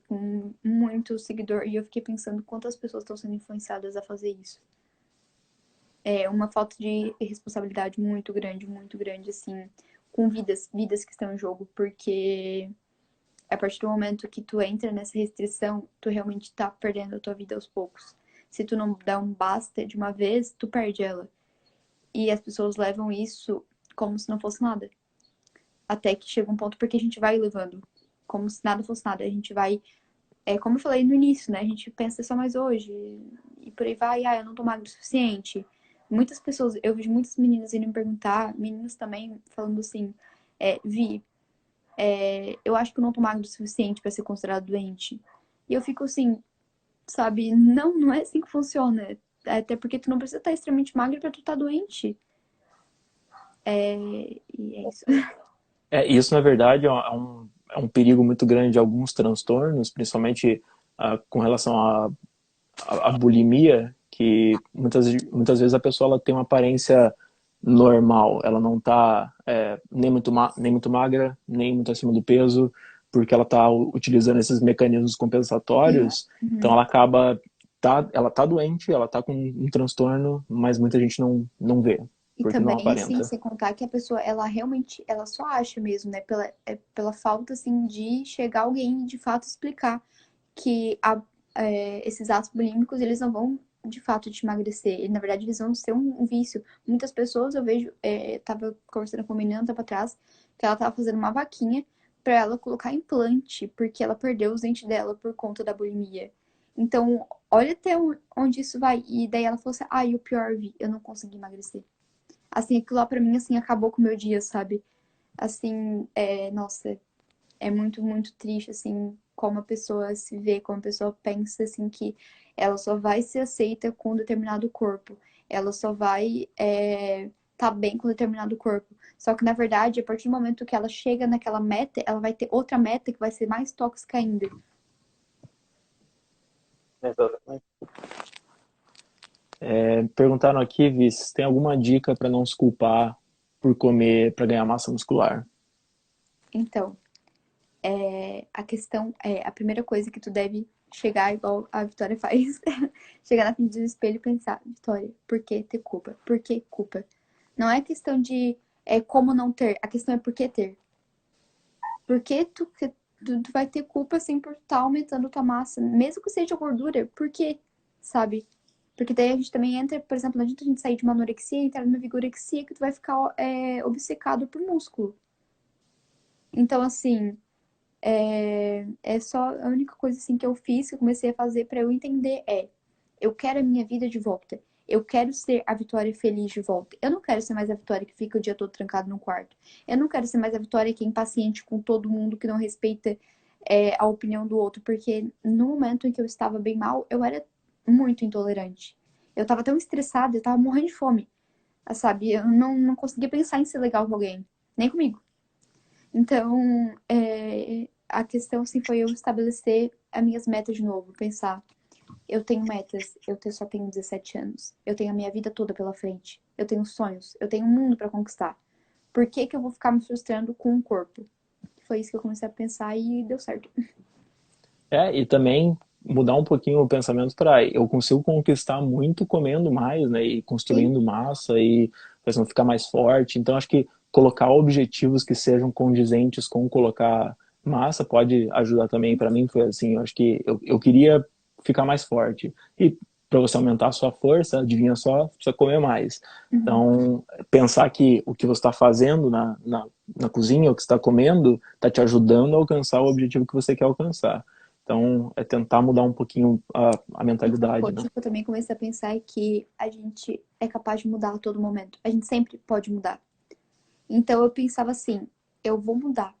Com muito seguidor. E eu fiquei pensando quantas pessoas estão sendo influenciadas a fazer isso. É uma falta de responsabilidade muito grande, assim, com vidas que estão em jogo. Porque a partir do momento que tu entra nessa restrição, tu realmente tá perdendo a tua vida aos poucos. Se tu não dá um basta de uma vez, tu perde ela. E as pessoas levam isso como se não fosse nada. Até que chega um ponto porque a gente vai levando como se nada fosse nada. A gente vai, como eu falei no início, né? A gente pensa só mais hoje e por aí vai. Ah, eu não tô magro o suficiente. Muitas pessoas, eu vejo muitas meninas indo me perguntar, meninos também falando assim, Vi, eu acho que eu não tô magro o suficiente pra ser considerado doente. E eu fico assim, sabe? Não, não é assim que funciona. Até porque tu não precisa estar extremamente magro pra tu estar doente. E é isso. Isso, na verdade, é um perigo muito grande de alguns transtornos, principalmente com relação à bulimia, que muitas vezes a pessoa ela tem uma aparência normal, ela não está nem muito magra, nem muito acima do peso, porque ela está utilizando esses mecanismos Sim. compensatórios, então Uhum. ela tá doente, ela tá com um transtorno, mas muita gente não vê, E porque não também, assim, aparenta. sem contar que a pessoa, ela realmente, ela só acha mesmo, né? Pela falta, assim, de chegar alguém e de fato explicar que esses atos bulímicos, eles não vão, de fato, te emagrecer. E, na verdade, eles vão ser um vício. Muitas pessoas, eu vejo, tava conversando com uma menina um tempo atrás, que ela tava fazendo uma vaquinha pra ela colocar implante, porque ela perdeu os dentes dela por conta da bulimia. Então, olha até onde isso vai. E daí ela falou assim, e o pior, Vi, eu não consegui emagrecer. Assim, aquilo lá pra mim, assim, acabou com o meu dia, sabe? Assim, nossa, é muito, muito triste, assim, como a pessoa se vê, como a pessoa pensa, assim, que ela só vai ser aceita com um determinado corpo. Ela só vai tá bem com um determinado corpo. Só que, na verdade, a partir do momento que ela chega naquela meta, ela vai ter outra meta que vai ser mais tóxica ainda. Exatamente. Perguntaram aqui, Viz, tem alguma dica para não se culpar por comer para ganhar massa muscular? Então, a questão a primeira coisa que tu deve chegar igual a Vitória faz, chegar na frente do espelho e pensar, Vitória, por que ter culpa? Por que culpa? Não é questão de como não ter, a questão é por que ter. Por que tu vai ter culpa assim por estar aumentando tua massa, mesmo que seja gordura, por quê? Sabe? Porque daí a gente também entra, por exemplo, não adianta a gente sair de uma anorexia e entrar numa vigorexia que tu vai ficar obcecado por músculo. Então, assim, só a única coisa assim que eu fiz, que eu comecei a fazer pra eu entender eu quero a minha vida de volta. Eu quero ser a Vitória feliz de volta. Eu não quero ser mais a Vitória que fica o dia todo trancada no quarto. Eu não quero ser mais a Vitória que é impaciente com todo mundo, que não respeita a opinião do outro. Porque no momento em que eu estava bem mal, eu era muito intolerante. Eu tava tão estressada, eu tava morrendo de fome. Sabe? Eu não conseguia pensar em ser legal com alguém. Nem comigo. Então, a questão assim, foi eu estabelecer as minhas metas de novo, pensar, eu tenho metas, só tenho 17 anos, eu tenho a minha vida toda pela frente, eu tenho sonhos, eu tenho um mundo para conquistar. Por que que eu vou ficar me frustrando com o corpo? Foi isso que eu comecei a pensar e deu certo. E também mudar um pouquinho o pensamento para eu consigo conquistar muito comendo mais, né? E Sim. construindo massa e fazendo ficar mais forte. Então acho que colocar objetivos que sejam condizentes com colocar massa pode ajudar também. Para mim foi assim, eu acho que eu queria ficar mais forte. E para você aumentar a sua força, adivinha só, precisa comer mais. Uhum. Então, pensar que o que você está fazendo na cozinha, o que você está comendo, está te ajudando a alcançar o objetivo que você quer alcançar. Então, é tentar mudar um pouquinho a E uma mentalidade, né? coisa que eu também comecei a pensar é que a gente é capaz de mudar a todo momento. A gente sempre pode mudar. Então eu pensava assim, eu vou mudar.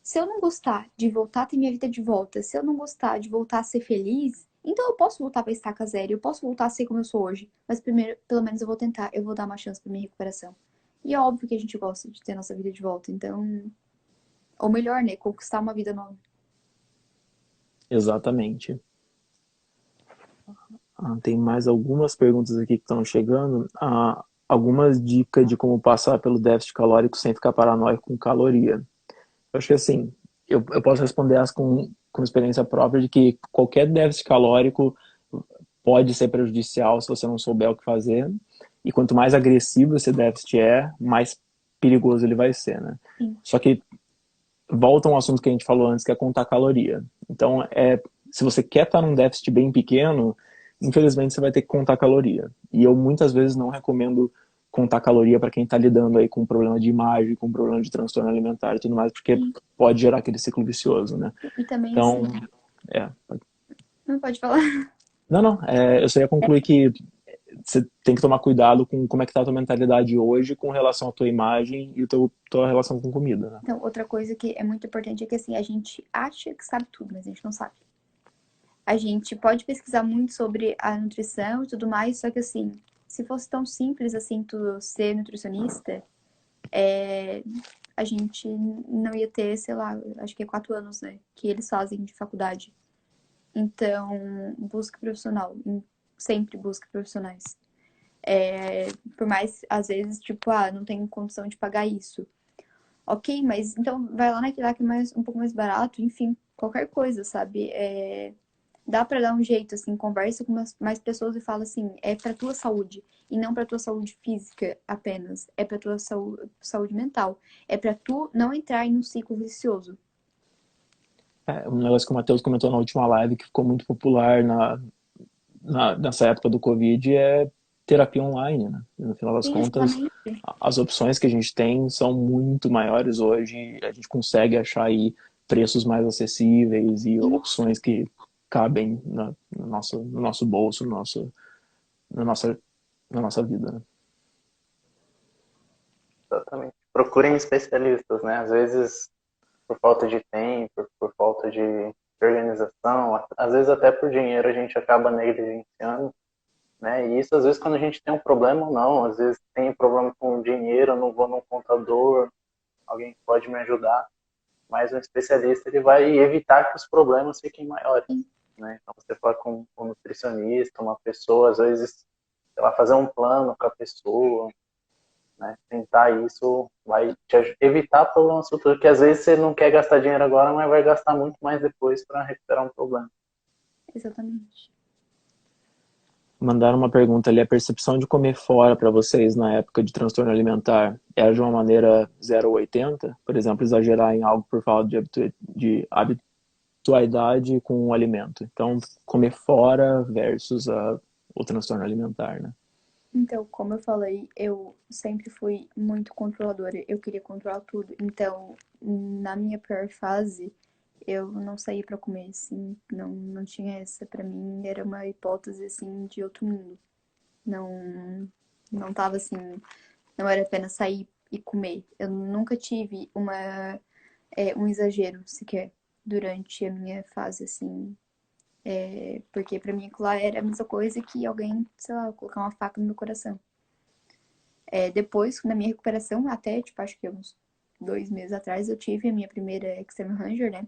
Se eu não gostar de voltar a ter minha vida de volta, se eu não gostar de voltar a ser feliz, então eu posso voltar pra estaca zero, eu posso voltar a ser como eu sou hoje. Mas primeiro, pelo menos eu vou tentar, eu vou dar uma chance pra minha recuperação. E é óbvio que a gente gosta de ter a nossa vida de volta, então, ou melhor, né, conquistar uma vida nova. Exatamente. Tem mais algumas perguntas aqui que estão chegando. Algumas dicas de como passar pelo déficit calórico sem ficar paranoico com caloria. Eu acho que assim, eu posso responder as com experiência própria de que qualquer déficit calórico pode ser prejudicial se você não souber o que fazer. E quanto mais agressivo esse déficit mais perigoso ele vai ser, né? Sim. Só que volta um assunto que a gente falou antes, que é contar caloria. Então, se você quer estar num déficit bem pequeno, infelizmente você vai ter que contar caloria. E eu muitas vezes não recomendo contar caloria para quem está lidando aí com problema de imagem, com problema de transtorno alimentar e tudo mais, porque Sim. pode gerar aquele ciclo vicioso, né? E também, assim, Então, é. não pode falar. Não, não, eu só ia concluir que você tem que tomar cuidado com como é que tá a tua mentalidade hoje com relação à tua imagem e tua relação com comida, né? Então, outra coisa que é muito importante é que, assim, a gente acha que sabe tudo, mas a gente não sabe. A gente pode pesquisar muito sobre a nutrição e tudo mais, só que assim, se fosse tão simples assim tu ser nutricionista, a gente não ia ter, sei lá, acho que é 4 anos, né? Que eles fazem de faculdade. Então, busca profissional. Sempre busca profissionais. Por mais, às vezes, tipo, não tenho condição de pagar isso. Ok, mas então vai lá naquele lá que é um pouco mais barato, enfim, qualquer coisa, sabe? Dá pra dar um jeito, assim, conversa com mais pessoas e fala assim, é pra tua saúde. E não pra tua saúde física apenas. É pra tua saúde mental. É pra tu não entrar em um ciclo vicioso. Um negócio que o Matheus comentou na última live que ficou muito popular nessa época do Covid é terapia online, né? E no final das Sim, contas, exatamente. as opções que a gente tem são muito maiores hoje. A gente consegue achar aí preços mais acessíveis e Sim, opções que cabem no nosso bolso, na nossa, na nossa vida, né? Exatamente. Procurem especialistas, né? Às vezes, por falta de tempo, por falta de organização, às vezes até por dinheiro a gente acaba negligenciando, né? E isso às vezes quando a gente tem um problema ou não, às vezes tem problema com dinheiro, eu não vou num contador, alguém pode me ajudar, mas um especialista ele vai evitar que os problemas fiquem maiores, sim. né? Então você fala com um nutricionista, uma pessoa, às vezes, sei lá, fazer um plano com a pessoa, né? Tentar isso vai te evitar problemas futuros, que às vezes você não quer gastar dinheiro agora, mas vai gastar muito mais depois para recuperar um problema. Exatamente. Mandaram uma pergunta ali, a percepção de comer fora para vocês na época de transtorno alimentar era de uma maneira 0 ou 80? Por exemplo, exagerar em algo por falta de habitualidade com o alimento. Então, comer fora versus o transtorno alimentar, né? Então, como eu falei, eu sempre fui muito controladora. Eu queria controlar tudo. Então, na minha pior fase, eu não saía pra comer, assim. Não tinha essa. Pra mim, era uma hipótese, assim, de outro mundo. Não, não tava assim. Não era apenas sair e comer. Eu nunca tive um exagero sequer durante a minha fase, assim. Porque pra mim aquilo lá era a mesma coisa que alguém, sei lá, colocar uma faca no meu coração. Depois, na minha recuperação, até, tipo, acho que uns 2 meses atrás, eu tive a minha primeira Extreme Ranger, né?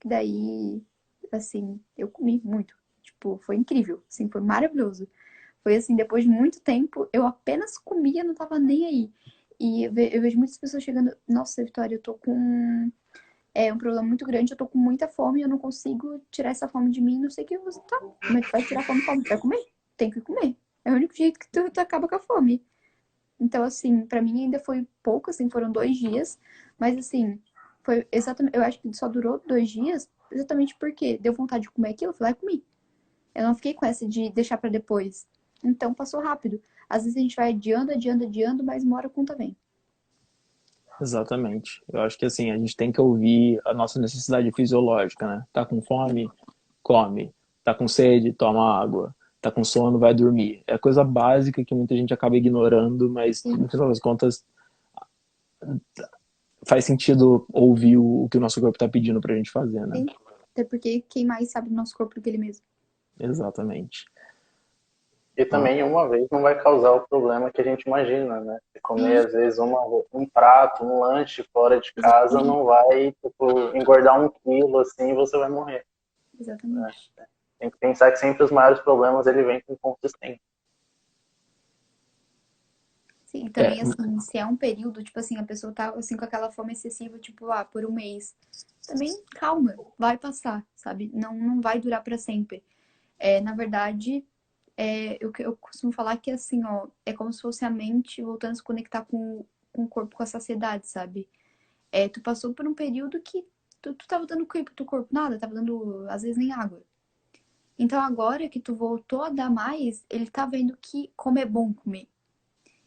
Que daí, assim, eu comi muito. Tipo, foi incrível, assim, foi maravilhoso. Foi assim, depois de muito tempo, eu apenas comia, não tava nem aí. E eu vejo muitas pessoas chegando, nossa, Vitória, eu tô com um problema muito grande, eu tô com muita fome, eu não consigo tirar essa fome de mim, não sei o que você tá. Como é que vai tirar a fome? Como? Tu vai comer? Tem que comer. É o único jeito que tu acaba com a fome. Então, assim, pra mim ainda foi pouco, assim, foram 2 dias, mas assim, foi exatamente, eu acho que só durou 2 dias, exatamente porque deu vontade de comer aquilo, eu fui lá e comi. Eu não fiquei com essa de deixar pra depois. Então passou rápido. Às vezes a gente vai adiando, adiando, adiando, mas uma hora a conta vem. Exatamente. Eu acho que assim, a gente tem que ouvir a nossa necessidade fisiológica, né? Tá com fome? Come. Tá com sede? Toma água. Tá com sono? Vai dormir. É coisa básica que muita gente acaba ignorando, mas Sim, no final das contas faz sentido ouvir o que o nosso corpo tá pedindo pra gente fazer, né? sim. Até porque quem mais sabe do nosso corpo do que ele mesmo. Exatamente. E Ah, também uma vez não vai causar o problema que a gente imagina, né? Você Sim, comer, às vezes, um prato, um lanche fora de casa exatamente. não vai, tipo, engordar 1 quilo, assim, e você vai morrer, né? Exatamente. Tem que pensar que sempre os maiores problemas, ele vem com consistência. Sim, é, também assim, se é um período, tipo assim, a pessoa tá assim com aquela fome excessiva, tipo, por 1 mês. Também calma, vai passar, sabe? Não vai durar pra sempre. Na verdade, eu costumo falar que assim, ó, é como se fosse a mente voltando a se conectar com o corpo, com a saciedade, sabe? Tu passou por um período que tu tava dando o que pro teu corpo? Nada, tava dando, às vezes, nem água. Então agora que tu voltou a dar mais, ele tá vendo que como é bom comer.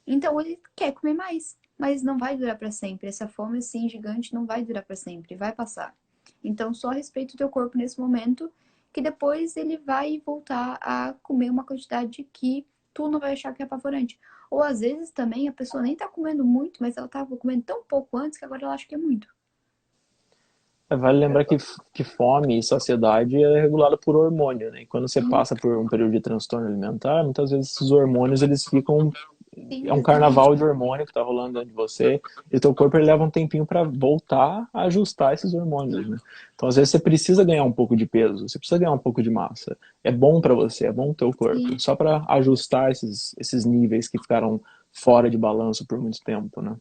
Então ele quer comer mais, mas não vai durar para sempre. Essa fome assim gigante não vai durar para sempre, vai passar. Então só respeita o teu corpo nesse momento, que depois ele vai voltar a comer uma quantidade que tu não vai achar que é apavorante. Ou às vezes também a pessoa nem tá comendo muito, mas ela tava comendo tão pouco antes que agora ela acha que é muito. vale lembrar que fome e saciedade é regulada por hormônio, né? E quando você Sim, passa por um período de transtorno alimentar, muitas vezes esses hormônios eles ficam sim, é um exatamente. carnaval de hormônio que tá rolando dentro de você, e o teu corpo ele leva um tempinho para voltar a ajustar esses hormônios, né? Então, às vezes você precisa ganhar um pouco de peso, você precisa ganhar um pouco de massa. É bom para você, é bom pro teu corpo, Sim, só para ajustar esses níveis que ficaram fora de balanço por muito tempo, né?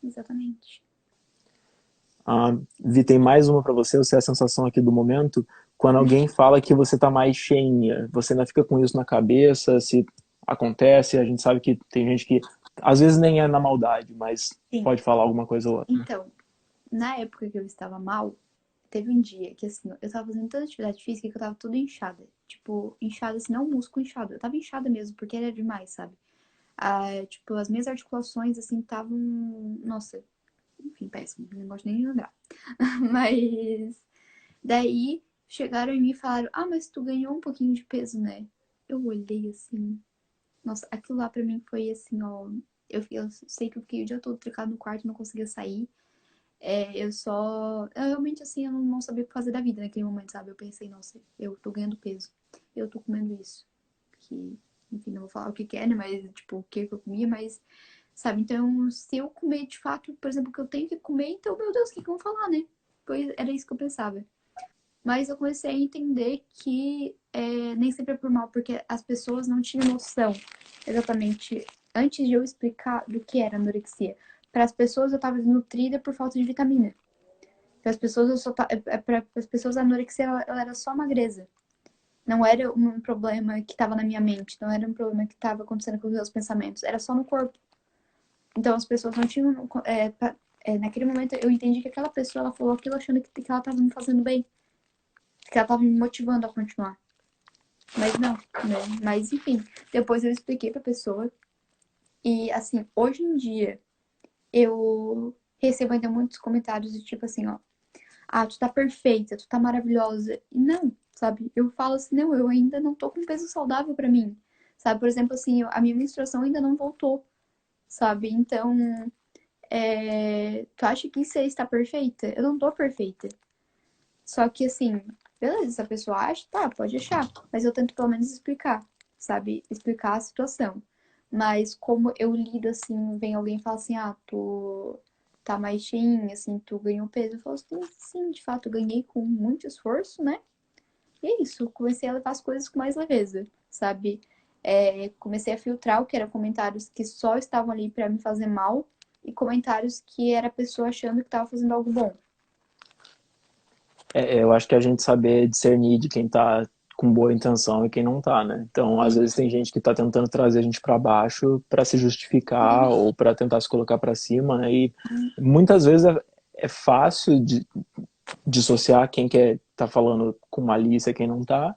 exatamente. Ah, Vi, tem mais uma para você, você é a sensação aqui do momento, quando alguém fala que você tá mais cheinha, você ainda fica com isso na cabeça, se acontece, a gente sabe que tem gente que às vezes nem é na maldade, mas Sim. pode falar alguma coisa ou outra. Então, na época que eu estava mal, teve um dia que, assim, eu tava fazendo tanta atividade física que eu tava toda inchada. Tipo, inchada, assim, não músculo inchado. Eu tava inchada mesmo, porque era demais, sabe? Tipo, as minhas articulações, assim, estavam. Nossa, enfim, péssimo. Não gosto nem de lembrar. Mas. Daí, chegaram em mim e falaram: Ah, mas tu ganhou um pouquinho de peso, né? Eu olhei assim. Nossa, aquilo lá pra mim foi assim, ó. Eu sei que eu fiquei o dia todo trancado no quarto, não conseguia sair. Eu só. Eu realmente, assim, eu não sabia o que fazer da vida naquele momento, sabe? Eu pensei, nossa, eu tô ganhando peso. Eu tô comendo isso. Que, enfim, não vou falar o que que é, né? Mas, tipo, o que eu comia, mas, sabe? Então, se eu comer de fato, por exemplo, o que eu tenho que comer, então, meu Deus, o que que vão falar, né? Pois era isso que eu pensava. Mas eu comecei a entender que nem sempre é por mal, porque as pessoas não tinham noção exatamente antes de eu explicar do que era anorexia. Para as pessoas eu estava desnutrida por falta de vitamina. Para as pessoas eu só para as pessoas a anorexia ela era só magreza. Não era um problema que estava na minha mente, não era um problema que estava acontecendo com os meus pensamentos, era só no corpo. Então as pessoas não tinham naquele momento eu entendi que aquela pessoa ela falou aquilo achando que ela estava me fazendo bem, que ela estava me motivando a continuar. Mas não, né? Mas enfim, depois eu expliquei pra pessoa. E assim, hoje em dia, eu recebo ainda muitos comentários do tipo assim, ó. Ah, tu tá perfeita, tu tá maravilhosa. E não, sabe? Eu falo assim, não, eu ainda não tô com peso saudável pra mim. Sabe? Por exemplo, assim, a minha menstruação ainda não voltou, sabe? Então, tu acha que você está perfeita? Eu não tô perfeita. Só que assim, beleza, se a pessoa acha, tá, pode achar. Mas eu tento pelo menos explicar, sabe? Explicar a situação. Mas como eu lido assim, vem alguém e fala assim, ah, tu tá mais cheinha, assim, tu ganhou peso. Eu falo assim, sim, de fato, eu ganhei com muito esforço, né? E é isso, comecei a levar as coisas com mais leveza, sabe? Comecei a filtrar o que eram comentários que só estavam ali para me fazer mal e comentários que era a pessoa achando que estava fazendo algo bom. Eu acho que a gente saber discernir de quem tá com boa intenção e quem não tá, né? Então, às vezes tem gente que tá tentando trazer a gente para baixo para se justificar ou para tentar se colocar para cima, né? E muitas vezes é fácil de dissociar quem quer tá falando com malícia e quem não tá,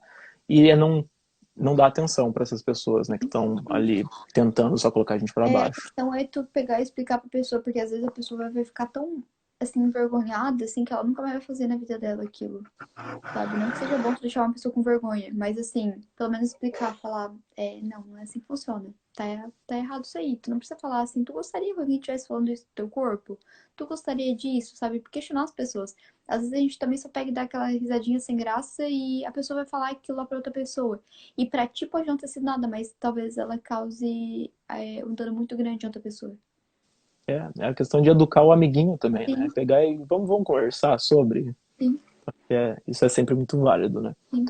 e não dar atenção para essas pessoas, né, que estão ali tentando só colocar a gente para A baixo. questão é tu pegar e explicar pra pessoa, porque às vezes a pessoa vai ficar tão, assim, envergonhada, assim, que ela nunca mais vai fazer na vida dela aquilo, sabe? Não que seja bom tu deixar uma pessoa com vergonha, mas assim, pelo menos explicar, falar, não é assim que funciona. Tá errado isso aí. Tu não precisa falar assim, tu gostaria que alguém estivesse falando isso do teu corpo? Tu gostaria disso, sabe? Porque questionar as pessoas. Às vezes a gente também só pega e dá aquela risadinha sem graça e a pessoa vai falar aquilo lá pra outra pessoa. E pra ti pode não ter sido nada, mas talvez ela cause um dano muito grande a outra pessoa. É a questão de educar o amiguinho também, né? Sim, Pegar e vamos conversar sobre. sim, Isso é sempre muito válido, né? sim.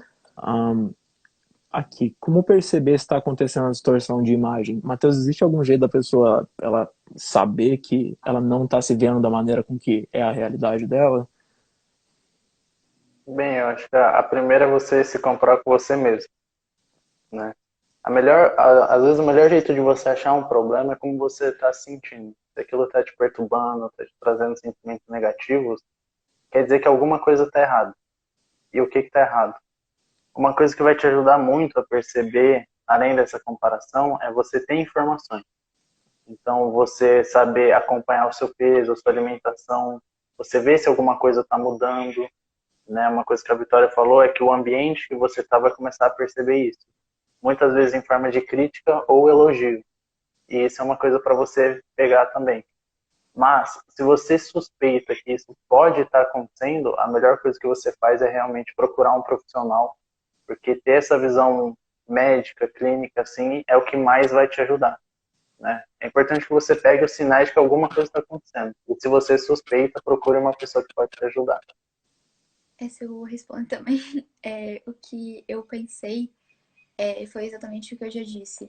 Aqui, como perceber se está acontecendo a distorção de imagem? Matheus, existe algum jeito da pessoa ela saber que ela não está se vendo da maneira com que é a realidade dela? Bem, eu acho que a primeira é você se comparar com você mesmo, né? Às vezes o melhor jeito de você achar um problema é como você está se sentindo. Se aquilo está te perturbando, está te trazendo sentimentos negativos, quer dizer que alguma coisa está errada. E o que está errado? Uma coisa que vai te ajudar muito a perceber, além dessa comparação, é você ter informações. Então, você saber acompanhar o seu peso, a sua alimentação, você ver se alguma coisa está mudando, né? Uma coisa que a Vitória falou é que o ambiente que você está vai começar a perceber isso. Muitas vezes em forma de crítica ou elogio. E isso é uma coisa para você pegar também. Mas, se você suspeita que isso pode estar acontecendo, a melhor coisa que você faz é realmente procurar um profissional, porque ter essa visão médica, clínica, assim, é o que mais vai te ajudar, né? É importante que você pegue os sinais de que alguma coisa está acontecendo. E se você suspeita, procure uma pessoa que pode te ajudar. Essa eu vou responder também. O que eu pensei foi exatamente o que eu já disse.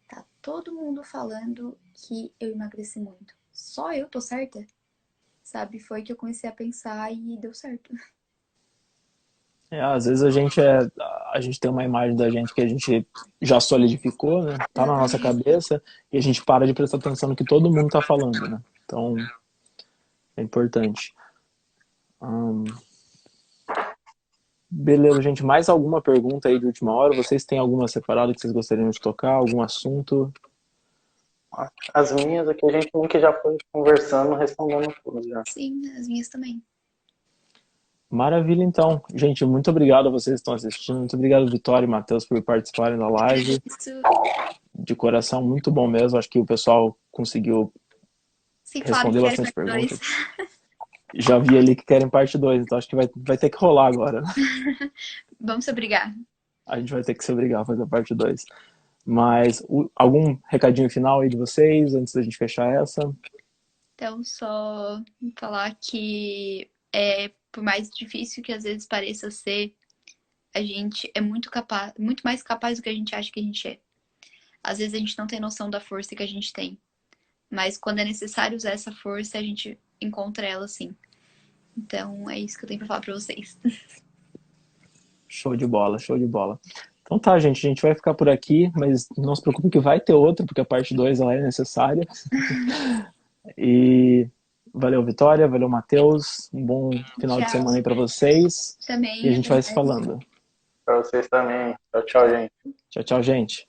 Tá todo mundo falando que eu emagreci muito. Só eu tô certa? Sabe? Foi que eu comecei a pensar e deu certo. Às vezes a gente tem uma imagem da gente que a gente já solidificou, né? Tá na nossa Exatamente. cabeça e a gente para de prestar atenção no que todo mundo tá falando, né? Então, é importante. Hum, beleza, gente. Mais alguma pergunta aí de última hora? Vocês têm alguma separada que vocês gostariam de tocar? Algum assunto? As minhas aqui, a gente nunca já foi conversando, respondendo tudo já. Sim, as minhas também. Maravilha, então. Gente, muito obrigado a vocês que estão assistindo. Muito obrigado, Vitória e Matheus, por participarem da live. Isso. De coração, muito bom mesmo. Acho que o pessoal conseguiu Sim, falaram que responder querem bastante parte 2. perguntas. Já vi ali que querem parte 2, então acho que vai ter que rolar agora. Vamos se obrigar. A gente vai ter que se obrigar a fazer a parte 2. Mas algum recadinho final aí de vocês, antes da gente fechar essa? Então, só falar que por mais difícil que às vezes pareça ser, a gente é muito capaz, muito mais capaz do que a gente acha que a gente é. Às vezes a gente não tem noção da força que a gente tem. Mas quando é necessário usar essa força, a gente encontra ela sim. Então é isso que eu tenho pra falar pra vocês. Show de bola, show de bola. Então tá, gente, a gente vai ficar por aqui, mas não se preocupe que vai ter outra, porque a parte 2 ela é necessária. E valeu, Vitória, valeu, Matheus. Um bom final de Tchau. semana aí pra vocês. E a Também, gente até vai se mais. falando. Para vocês também. Tchau, tchau, gente. Tchau, tchau, gente.